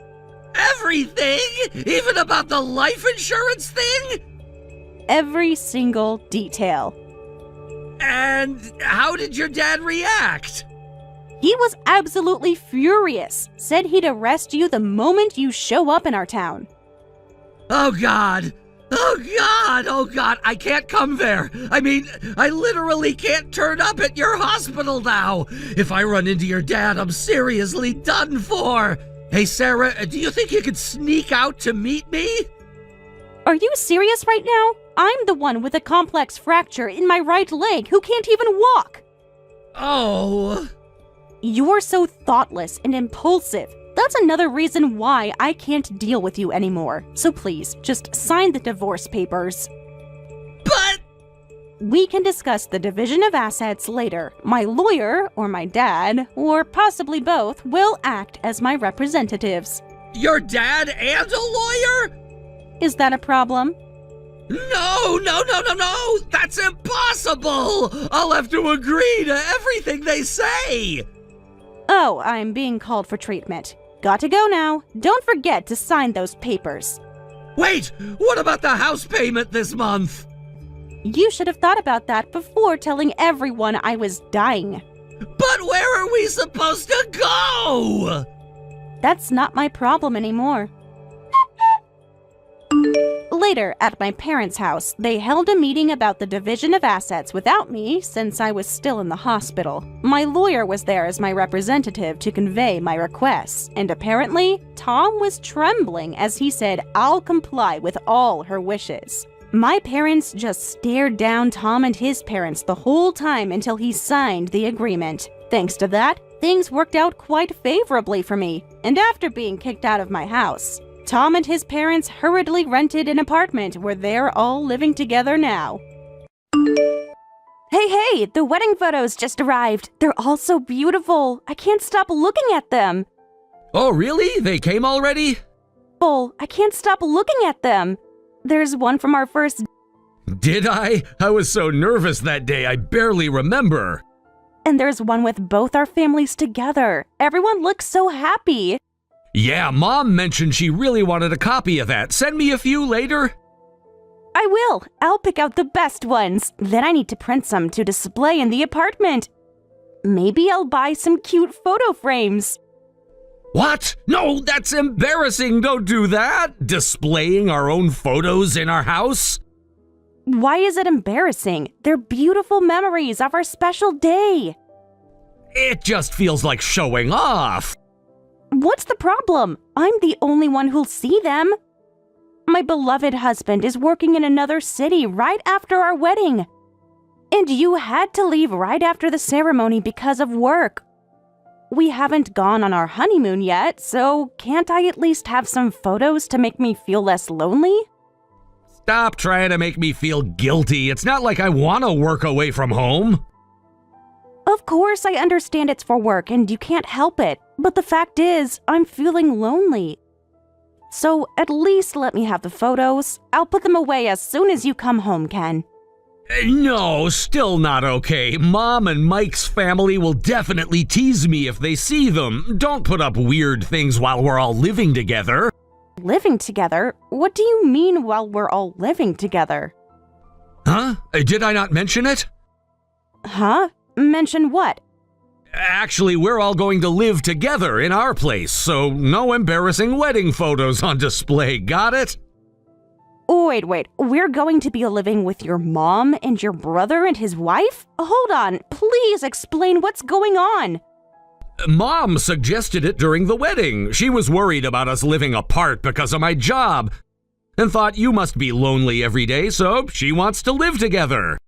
Everything? Even about the life insurance thing? Every single detail. And how did your dad react? He was absolutely furious. Said he'd arrest you the moment you show up in our town. Oh God! Oh God! Oh God! I can't come there! I mean, I literally can't turn up at your hospital now! If I run into your dad, I'm seriously done for! Hey Sarah, do you think you could sneak out to meet me? Are you serious right now? I'm the one with a complex fracture in my right leg who can't even walk! Oh... You're so thoughtless and impulsive. That's another reason why I can't deal with you anymore. So please, just sign the divorce papers. But... We can discuss the division of assets later. My lawyer, or my dad, or possibly both, will act as my representatives. Your dad and a lawyer? Is that a problem? No! That's impossible! I'll have to agree to everything they say! Oh, I'm being called for treatment. Got to go now. Don't forget to sign those papers. Wait, what about the house payment this month? You should have thought about that before telling everyone I was dying. But where are we supposed to go? That's not my problem anymore. Later, at my parents' house, they held a meeting about the division of assets without me since I was still in the hospital. My lawyer was there as my representative to convey my requests, and apparently, Tom was trembling as he said, "I'll comply with all her wishes." My parents just stared down Tom and his parents the whole time until he signed the agreement. Thanks to that, things worked out quite favorably for me, and after being kicked out of my house, Tom and his parents hurriedly rented an apartment where they're all living together now. Hey, the wedding photos just arrived. They're all so beautiful. I can't stop looking at them. Oh, really? They came already? I can't stop looking at them. There's one from our first... Did I? I was so nervous that day, I barely remember. And there's one with both our families together. Everyone looks so happy. Yeah, Mom mentioned she really wanted a copy of that. Send me a few later. I will. I'll pick out the best ones. Then I need to print some to display in the apartment. Maybe I'll buy some cute photo frames. What? No, that's embarrassing. Don't do that. Displaying our own photos in our house? Why is it embarrassing? They're beautiful memories of our special day. It just feels like showing off. What's the problem? I'm the only one who'll see them. My beloved husband is working in another city right after our wedding. And you had to leave right after the ceremony because of work. We haven't gone on our honeymoon yet, so can't I at least have some photos to make me feel less lonely? Stop trying to make me feel guilty. It's not like I want to work away from home. Of course, I understand it's for work and you can't help it, but the fact is, I'm feeling lonely. So at least let me have the photos. I'll put them away as soon as you come home, Ken. No, still not okay. Mom and Mike's family will definitely tease me if they see them. Don't put up weird things while we're all living together. Living together? What do you mean while we're all living together? Huh? Did I not mention it? Huh? Mention what? Actually, we're all going to live together in our place, so no embarrassing wedding photos on display, got it? Wait, we're going to be living with your mom and your brother and his wife? Hold on, please explain what's going on. Mom suggested it during the wedding. She was worried about us living apart because of my job, and thought you must be lonely every day, so she wants to live together.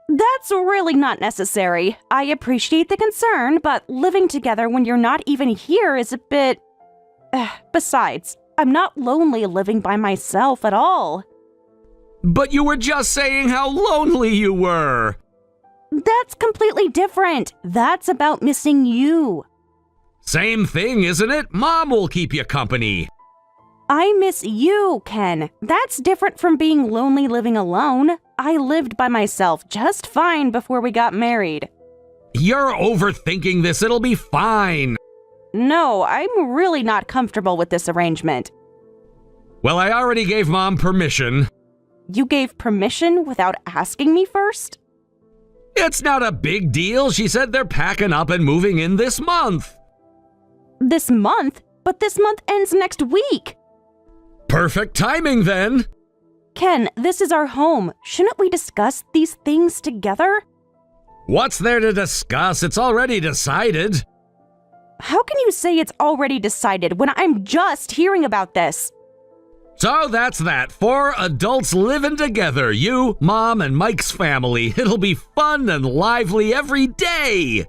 That's really not necessary. I appreciate the concern, but living together when you're not even here is a bit... Besides, I'm not lonely living by myself at all. But you were just saying how lonely you were. That's completely different. That's about missing you. Same thing, isn't it? Mom will keep you company. I miss you, Ken. That's different from being lonely living alone. I lived by myself just fine before we got married. You're overthinking this. It'll be fine. No, I'm really not comfortable with this arrangement. Well, I already gave Mom permission. You gave permission without asking me first? It's not a big deal. She said they're packing up and moving in this month. This month? But this month ends next week. Perfect timing then. Ken, this is our home. Shouldn't we discuss these things together? What's there to discuss? It's already decided. How can you say it's already decided when I'm just hearing about this? So that's that. 4 adults living together. You, Mom, and Mike's family. It'll be fun and lively every day.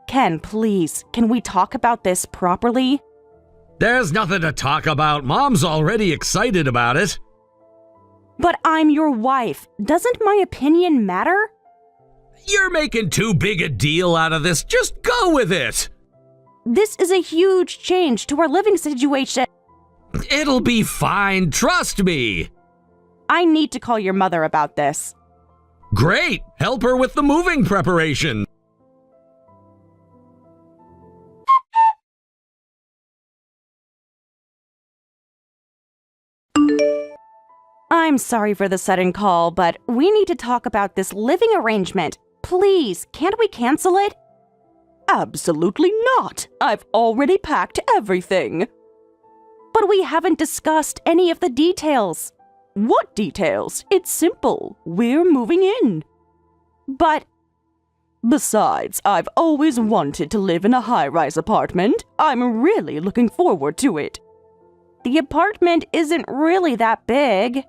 Ken, please, can we talk about this properly? There's nothing to talk about. Mom's already excited about it. But I'm your wife. Doesn't my opinion matter? You're making too big a deal out of this. Just go with it. This is a huge change to our living situation. It'll be fine. Trust me. I need to call your mother about this. Great. Help her with the moving preparation. I'm sorry for the sudden call, but we need to talk about this living arrangement. Please, can't we cancel it? Absolutely not. I've already packed everything. But we haven't discussed any of the details. What details? It's simple. We're moving in. But besides, I've always wanted to live in a high-rise apartment. I'm really looking forward to it. the apartment isn't really that big.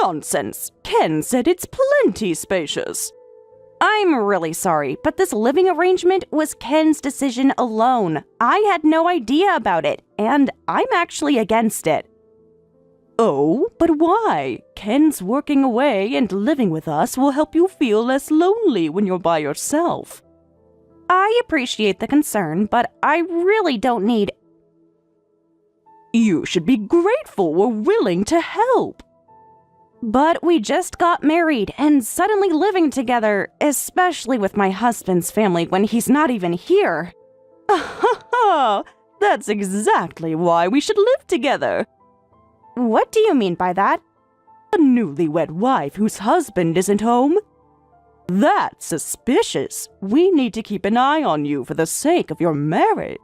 Nonsense. Ken said it's plenty spacious. I'm really sorry, but this living arrangement was Ken's decision alone. I had no idea about it, and I'm actually against it. Oh, but why? Ken's working away and living with us will help you feel less lonely when you're by yourself. I appreciate the concern, but I really don't need... You should be grateful we're willing to help. But we just got married and suddenly living together, especially with my husband's family when he's not even here. That's exactly why we should live together. What do you mean by that? A newlywed wife whose husband isn't home? That's suspicious. We need to keep an eye on you for the sake of your marriage.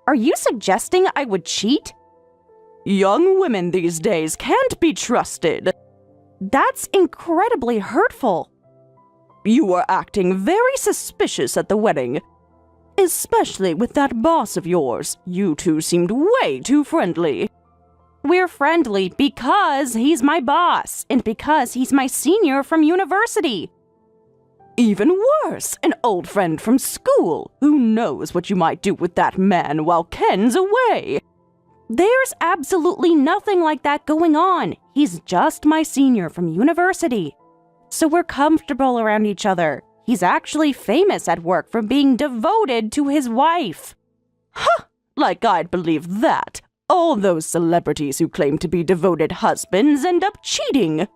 Are you suggesting I would cheat? Young women these days can't be trusted. That's incredibly hurtful. You were acting very suspicious at the wedding. Especially with that boss of yours. You two seemed way too friendly. We're friendly because he's my boss, and because he's my senior from university. Even worse, an old friend from school. Who knows what you might do with that man while Ken's away? There's absolutely nothing like that going on. He's just my senior from university. So we're comfortable around each other. He's actually famous at work for being devoted to his wife. Huh! Like I'd believe that. All those celebrities who claim to be devoted husbands end up cheating.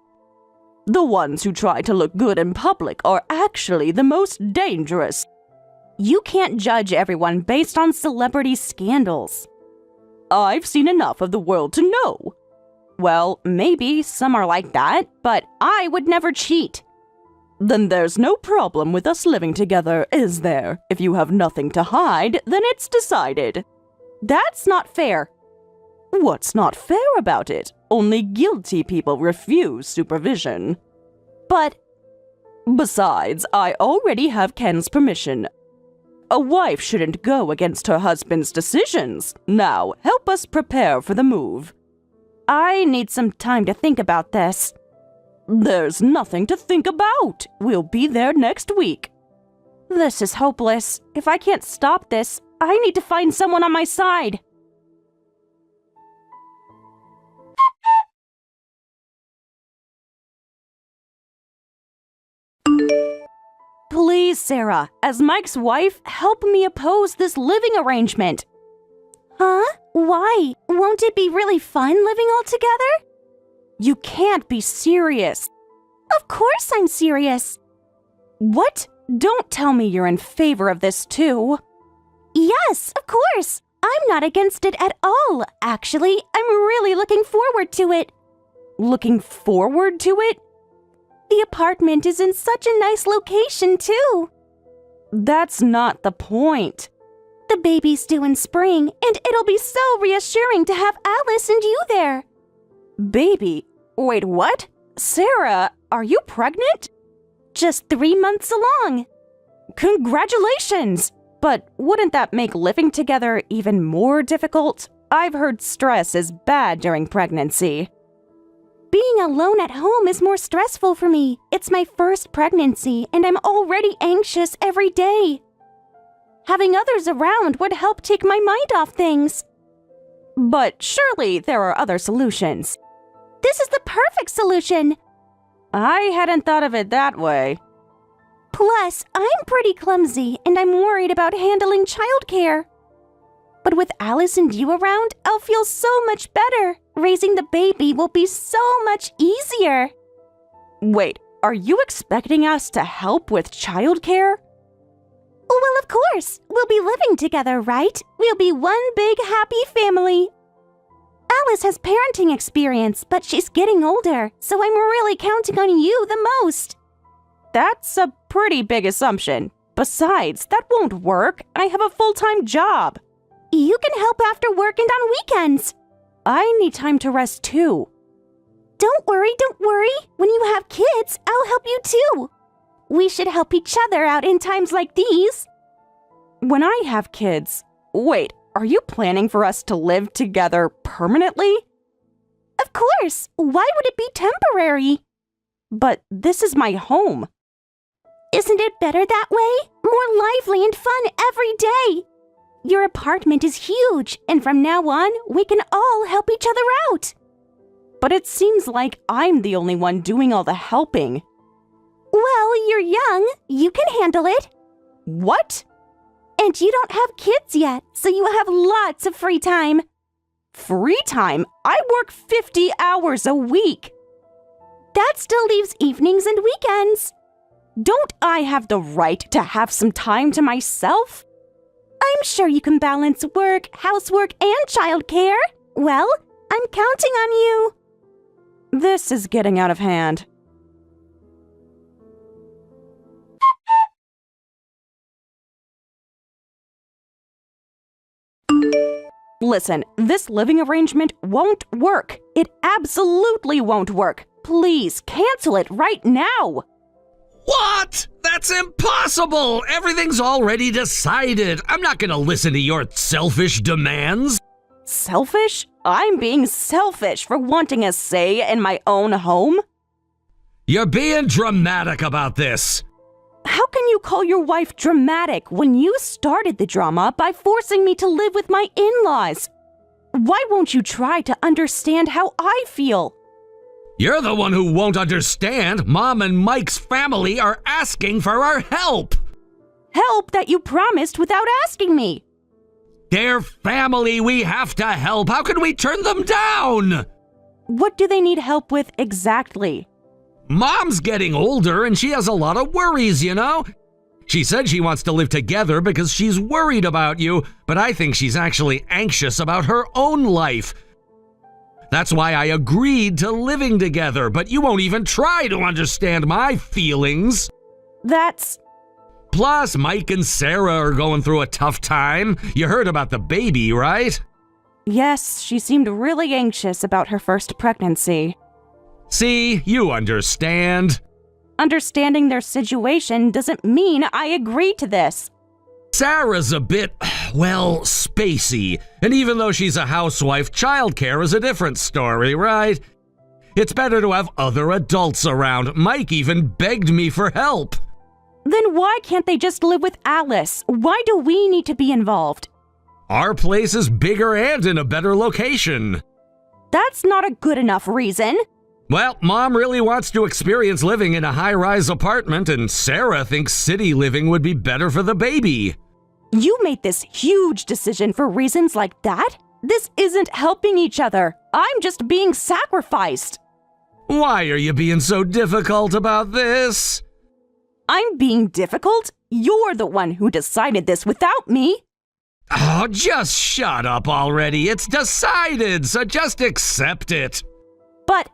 The ones who try to look good in public are actually the most dangerous. You can't judge everyone based on celebrity scandals. I've seen enough of the world to know. Well, maybe some are like that, but I would never cheat. Then there's no problem with us living together, is there? If you have nothing to hide, then it's decided. That's not fair. What's not fair about it? Only guilty people refuse supervision. But besides, I already have Ken's permission. A wife shouldn't go against her husband's decisions. Now, help us prepare for the move. I need some time to think about this. There's nothing to think about. We'll be there next week. This is hopeless. If I can't stop this, I need to find someone on my side. Please, Sarah, as Mike's wife, help me oppose this living arrangement. Huh? Why? Won't it be really fun living all together? You can't be serious. Of course I'm serious. What? Don't tell me you're in favor of this too. Yes, of course. I'm not against it at all. Actually, I'm really looking forward to it. Looking forward to it? The apartment is in such a nice location, too. That's not the point. The baby's due in spring, and it'll be so reassuring to have Alice and you there. Baby? Wait, what? Sarah, are you pregnant? Just 3 months along. Congratulations! But wouldn't that make living together even more difficult? I've heard stress is bad during pregnancy. Being alone at home is more stressful for me. It's my first pregnancy, and I'm already anxious every day. Having others around would help take my mind off things. But surely there are other solutions. This is the perfect solution. I hadn't thought of it that way. Plus, I'm pretty clumsy, and I'm worried about handling childcare. But with Alice and you around, I'll feel so much better. Raising the baby will be so much easier. Wait, are you expecting us to help with childcare? Well, of course. We'll be living together, right? We'll be one big happy family. Alice has parenting experience, but she's getting older, so I'm really counting on you the most. That's a pretty big assumption. Besides, that won't work. I have a full-time job. You can help after work and on weekends. I need time to rest too. Don't worry. When you have kids, I'll help you too. We should help each other out in times like these. When I have kids... Wait, are you planning for us to live together permanently? Of course. Why would it be temporary? But this is my home. Isn't it better that way? More lively and fun every day. Your apartment is huge, and from now on, we can all help each other out. But it seems like I'm the only one doing all the helping. Well, you're young. You can handle it. What? And you don't have kids yet, so you have lots of free time. Free time? I work 50 hours a week. That still leaves evenings and weekends. Don't I have the right to have some time to myself? I'm sure you can balance work, housework, and childcare. Well, I'm counting on you. This is getting out of hand. Listen, this living arrangement won't work. It absolutely won't work. Please cancel it right now. What? That's impossible! Everything's already decided. I'm not gonna listen to your selfish demands. Selfish? I'm being selfish for wanting a say in my own home? You're being dramatic about this. How can you call your wife dramatic when you started the drama by forcing me to live with my in-laws? Why won't you try to understand how I feel? You're the one who won't understand. Mom and Mike's family are asking for our help. Help that you promised without asking me. They're family. We have to help. How can we turn them down? What do they need help with exactly? Mom's getting older and she has a lot of worries, you know? She said she wants to live together because she's worried about you, but I think she's actually anxious about her own life. That's why I agreed to living together, but you won't even try to understand my feelings. That's... Plus, Mike and Sarah are going through a tough time. You heard about the baby, right? Yes, she seemed really anxious about her first pregnancy. See, you understand. Understanding their situation doesn't mean I agree to this. Sarah's a bit, well, spacey. And even though she's a housewife, childcare is a different story, right? It's better to have other adults around. Mike even begged me for help. Then why can't they just live with Alice? Why do we need to be involved? Our place is bigger and in a better location. That's not a good enough reason. Well, Mom really wants to experience living in a high-rise apartment, and Sarah thinks city living would be better for the baby. You made this huge decision for reasons like that? This isn't helping each other. I'm just being sacrificed. Why are you being so difficult about this? I'm being difficult? You're the one who decided this without me. Oh, just shut up already. It's decided, so just accept it. But...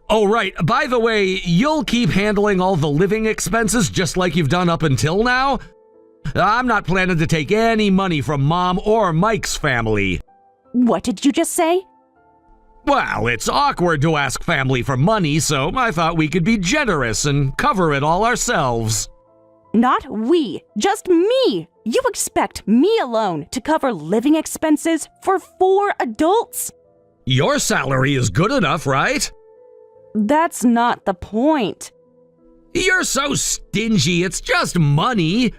Oh, right. By the way, you'll keep handling all the living expenses just like you've done up until now? I'm not planning to take any money from Mom or Mike's family. What did you just say? Well, it's awkward to ask family for money, so I thought we could be generous and cover it all ourselves. Not we, just me. You expect me alone to cover living expenses for 4 adults? Your salary is good enough, right? That's not the point. You're so stingy, it's just money.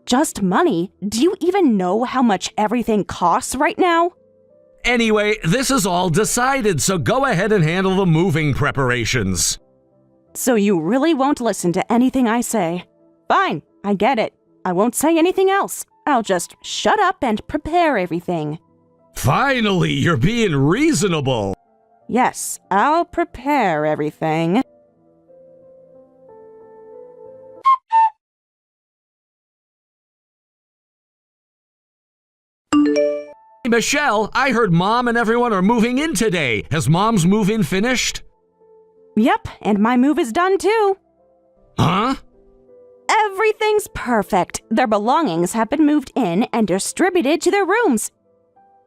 Just money? Do you even know how much everything costs right now? Anyway, this is all decided, so go ahead and handle the moving preparations. So you really won't listen to anything I say? Fine, I get it. I won't say anything else. I'll just shut up and prepare everything. Finally, you're being reasonable. Yes, I'll prepare everything. Michelle, I heard Mom and everyone are moving in today. Has Mom's move-in finished? Yep, and my move is done too. Huh? Everything's perfect. Their belongings have been moved in and distributed to their rooms.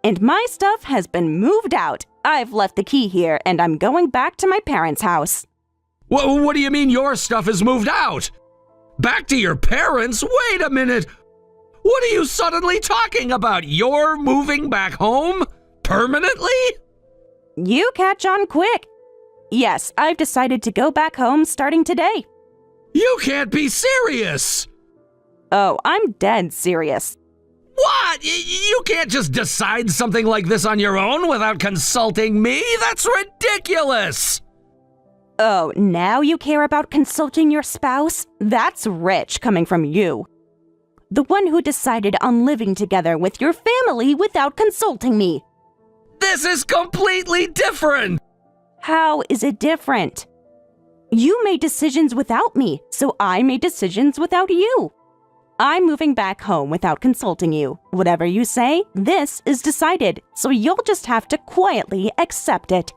And my stuff has been moved out. I've left the key here, and I'm going back to my parents' house. What do you mean your stuff is moved out? Back to your parents? Wait a minute. What are you suddenly talking about? You're moving back home? Permanently? You catch on quick. Yes, I've decided to go back home starting today. You can't be serious. Oh, I'm dead serious. What? You can't just decide something like this on your own without consulting me? That's ridiculous. Oh, now you care about consulting your spouse? That's rich coming from you. The one who decided on living together with your family without consulting me. This is completely different. How is it different? You made decisions without me, so I made decisions without you. I'm moving back home without consulting you. Whatever you say, this is decided, so you'll just have to quietly accept it.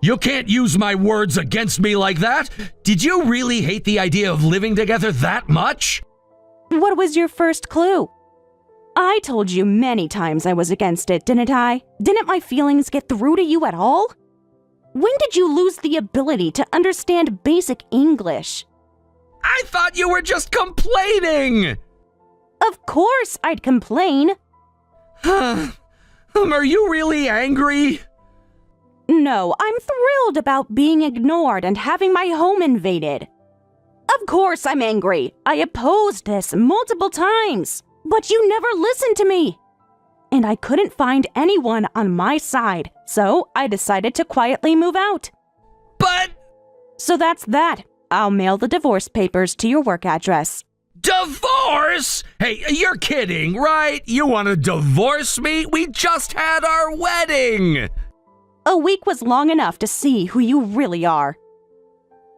You can't use my words against me like that. Did you really hate the idea of living together that much? What was your first clue? I told you many times I was against it, didn't I? Didn't my feelings get through to you at all? When did you lose the ability to understand basic English? I thought you were just complaining. Of course I'd complain. Are you really angry? No, I'm thrilled about being ignored and having my home invaded. Of course I'm angry. I opposed this multiple times, but you never listened to me. And I couldn't find anyone on my side, so I decided to quietly move out. But... So that's that. I'll mail the divorce papers to your work address. Divorce? Hey, you're kidding, right? You want to divorce me? We just had our wedding! A week was long enough to see who you really are.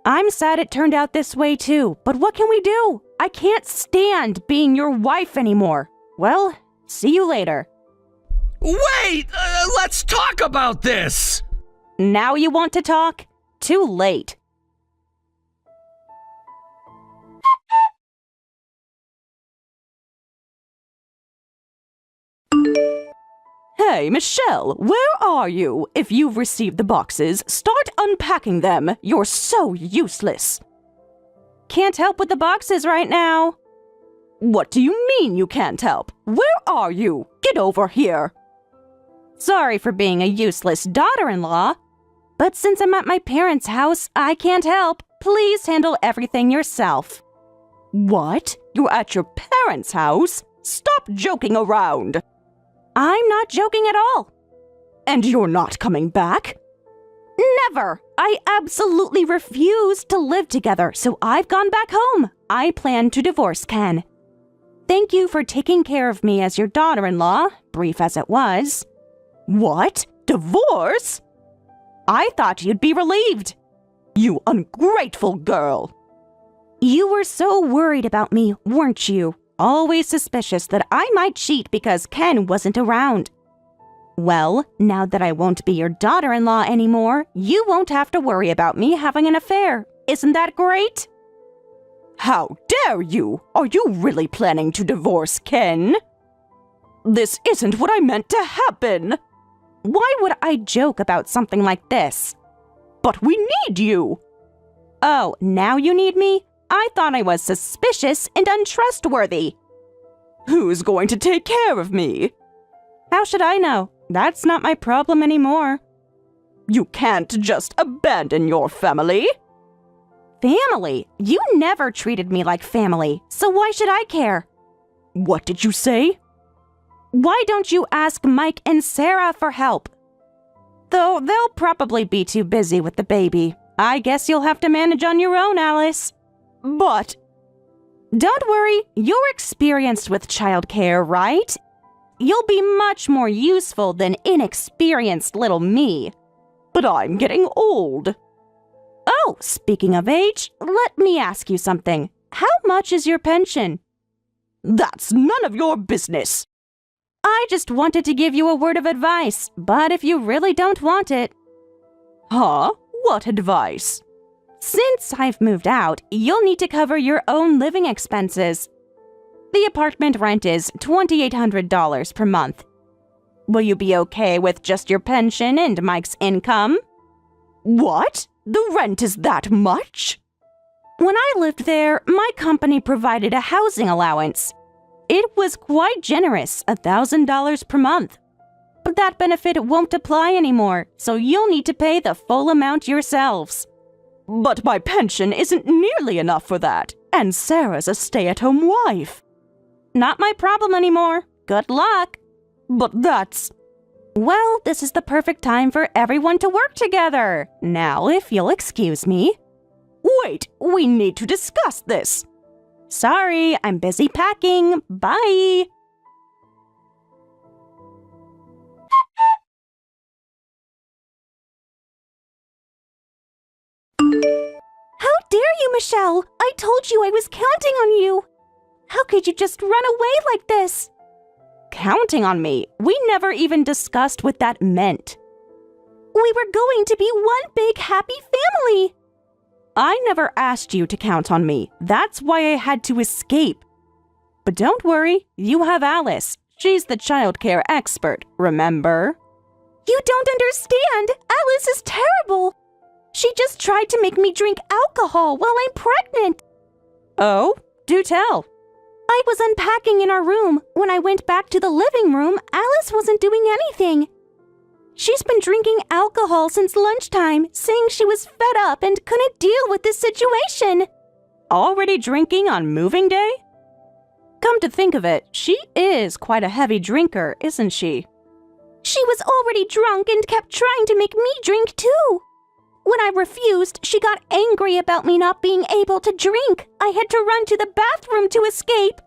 I'm sad it turned out this way too, but what can we do? I can't stand being your wife anymore. Well, see you later. Wait! Let's talk about this! Now you want to talk? Too late. Hey, Michelle, where are you? If you've received the boxes, start unpacking them. You're so useless. Can't help with the boxes right now. What do you mean you can't help? Where are you? Get over here. Sorry for being a useless daughter-in-law, but since I'm at my parents' house, I can't help. Please handle everything yourself. What? You're at your parents' house? Stop joking around. I'm not joking at all. And you're not coming back? Never! I absolutely refuse to live together, so I've gone back home. I plan to divorce Ken. Thank you for taking care of me as your daughter-in-law, brief as it was. What? Divorce? I thought you'd be relieved. You ungrateful girl. You were so worried about me, weren't you? Always suspicious that I might cheat because Ken wasn't around. Well, now that I won't be your daughter-in-law anymore, you won't have to worry about me having an affair. Isn't that great? How dare you? Are you really planning to divorce Ken? This isn't what I meant to happen. Why would I joke about something like this? But we need you. Oh, now you need me? I thought I was suspicious and untrustworthy. Who's going to take care of me? How should I know? That's not my problem anymore. You can't just abandon your family. Family? You never treated me like family, so why should I care? What did you say? Why don't you ask Mike and Sarah for help? Though they'll probably be too busy with the baby. I guess you'll have to manage on your own, Alice. But... Don't worry, you're experienced with childcare, right? You'll be much more useful than inexperienced little me. But I'm getting old. Oh, speaking of age, let me ask you something. How much is your pension? That's none of your business. I just wanted to give you a word of advice, but if you really don't want it... Huh? What advice? Since I've moved out, you'll need to cover your own living expenses. The apartment rent is $2,800 per month. Will you be okay with just your pension and Mike's income? What? The rent is that much? When I lived there, my company provided a housing allowance. It was quite generous, $1,000 per month. But that benefit won't apply anymore, so you'll need to pay the full amount yourselves. But my pension isn't nearly enough for that, and Sarah's a stay-at-home wife. Not my problem anymore. Good luck. But that's... Well, this is the perfect time for everyone to work together. Now, if you'll excuse me. Wait, we need to discuss this. Sorry, I'm busy packing. Bye. How dare you, Michelle? I told you I was counting on you. How could you just run away like this? Counting on me? We never even discussed what that meant. We were going to be one big happy family. I never asked you to count on me. That's why I had to escape. But don't worry, you have Alice. She's the childcare expert, remember? You don't understand. Alice is terrible. She just tried to make me drink alcohol while I'm pregnant. Oh, do tell. I was unpacking in our room. When I went back to the living room, Alice wasn't doing anything. She's been drinking alcohol since lunchtime, saying she was fed up and couldn't deal with this situation. Already drinking on moving day? Come to think of it, she is quite a heavy drinker, isn't she? She was already drunk and kept trying to make me drink too. When I refused, she got angry about me not being able to drink. I had to run to the bathroom to escape.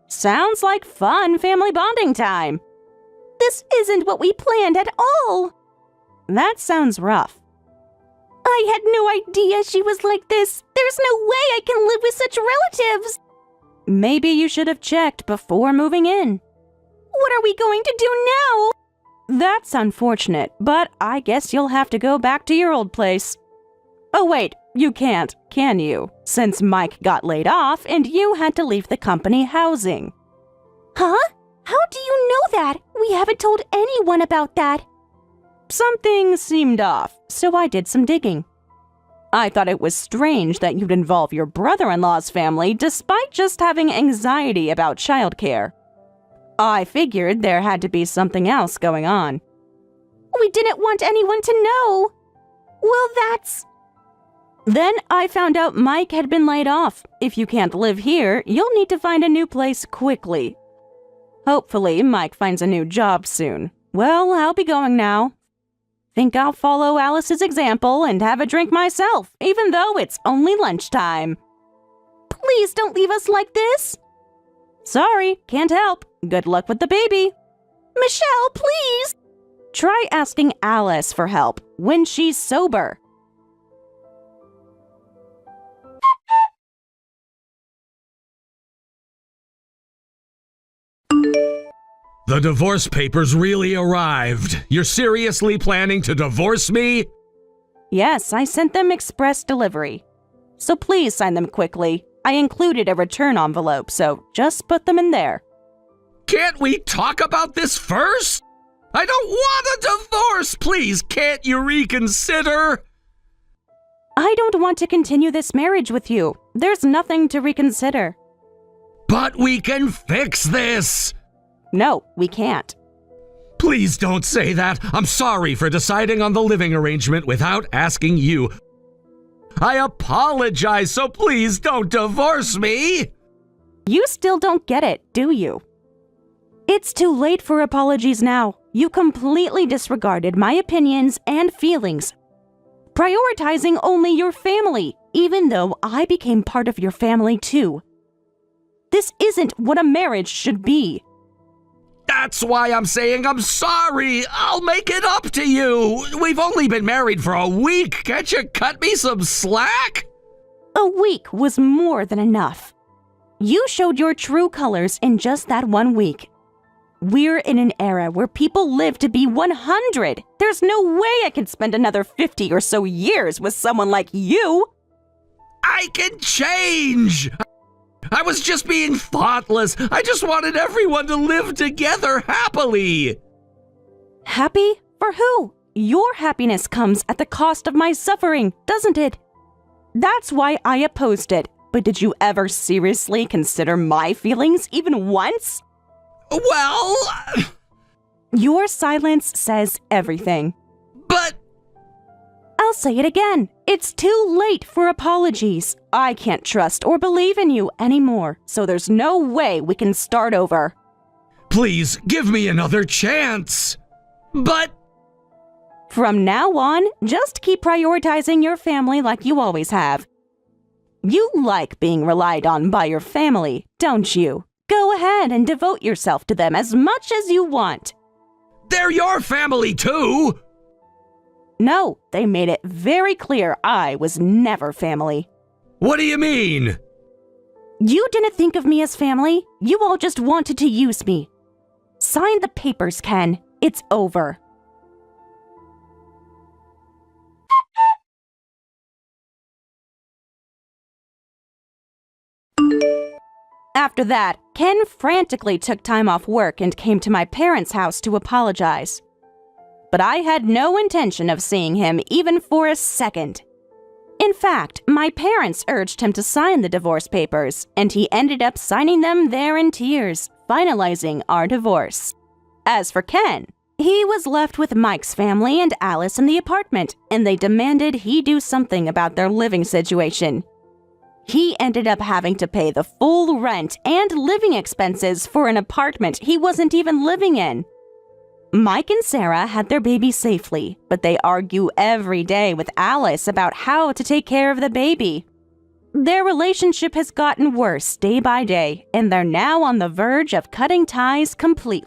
Sounds like fun family bonding time. This isn't what we planned at all. That sounds rough. I had no idea she was like this. There's no way I can live with such relatives. Maybe you should have checked before moving in. What are we going to do now? That's unfortunate, but I guess you'll have to go back to your old place. Oh wait, you can't, can you? Since Mike got laid off and you had to leave the company housing. Huh? How do you know that? We haven't told anyone about that. Something seemed off, so I did some digging. I thought it was strange that you'd involve your brother-in-law's family despite just having anxiety about childcare. I figured there had to be something else going on. We didn't want anyone to know. Well, that's... Then I found out Mike had been laid off. If you can't live here, you'll need to find a new place quickly. Hopefully, Mike finds a new job soon. Well, I'll be going now. Think I'll follow Alice's example and have a drink myself, even though it's only lunchtime. Please don't leave us like this. Sorry, can't help. Good luck with the baby. Michelle, please! Try asking Alice for help when she's sober. The divorce papers really arrived. You're seriously planning to divorce me? Yes, I sent them express delivery. So please sign them quickly. I included a return envelope, so just put them in there. Can't we talk about this first? I don't want a divorce! Please, can't you reconsider? I don't want to continue this marriage with you. There's nothing to reconsider. But we can fix this! No, we can't. Please don't say that. I'm sorry for deciding on the living arrangement without asking you. I apologize, so please don't divorce me! You still don't get it, do you? It's too late for apologies now. You completely disregarded my opinions and feelings, prioritizing only your family, even though I became part of your family too. This isn't what a marriage should be. That's why I'm saying I'm sorry. I'll make it up to you. We've only been married for a week. Can't you cut me some slack? A week was more than enough. You showed your true colors in just that 1 week. We're in an era where people live to be 100. There's no way I can spend another 50 or so years with someone like you. I can change! I was just being thoughtless. I just wanted everyone to live together happily. Happy? For who? Your happiness comes at the cost of my suffering, doesn't it? That's why I opposed it. But did you ever seriously consider my feelings even once? Well... Your silence says everything. But... I'll say it again. It's too late for apologies. I can't trust or believe in you anymore, so there's no way we can start over. Please, give me another chance. But... From now on, just keep prioritizing your family like you always have. You like being relied on by your family, don't you? Go ahead and devote yourself to them as much as you want. They're your family too! No, they made it very clear I was never family. What do you mean? You didn't think of me as family. You all just wanted to use me. Sign the papers, Ken. It's over. After that, Ken frantically took time off work and came to my parents' house to apologize. But I had no intention of seeing him even for a second. In fact, my parents urged him to sign the divorce papers, and he ended up signing them there in tears, finalizing our divorce. As for Ken, he was left with Mike's family and Alice in the apartment, and they demanded he do something about their living situation. He ended up having to pay the full rent and living expenses for an apartment he wasn't even living in. Mike and Sarah had their baby safely, but they argue every day with Alice about how to take care of the baby. Their relationship has gotten worse day by day, and they're now on the verge of cutting ties completely.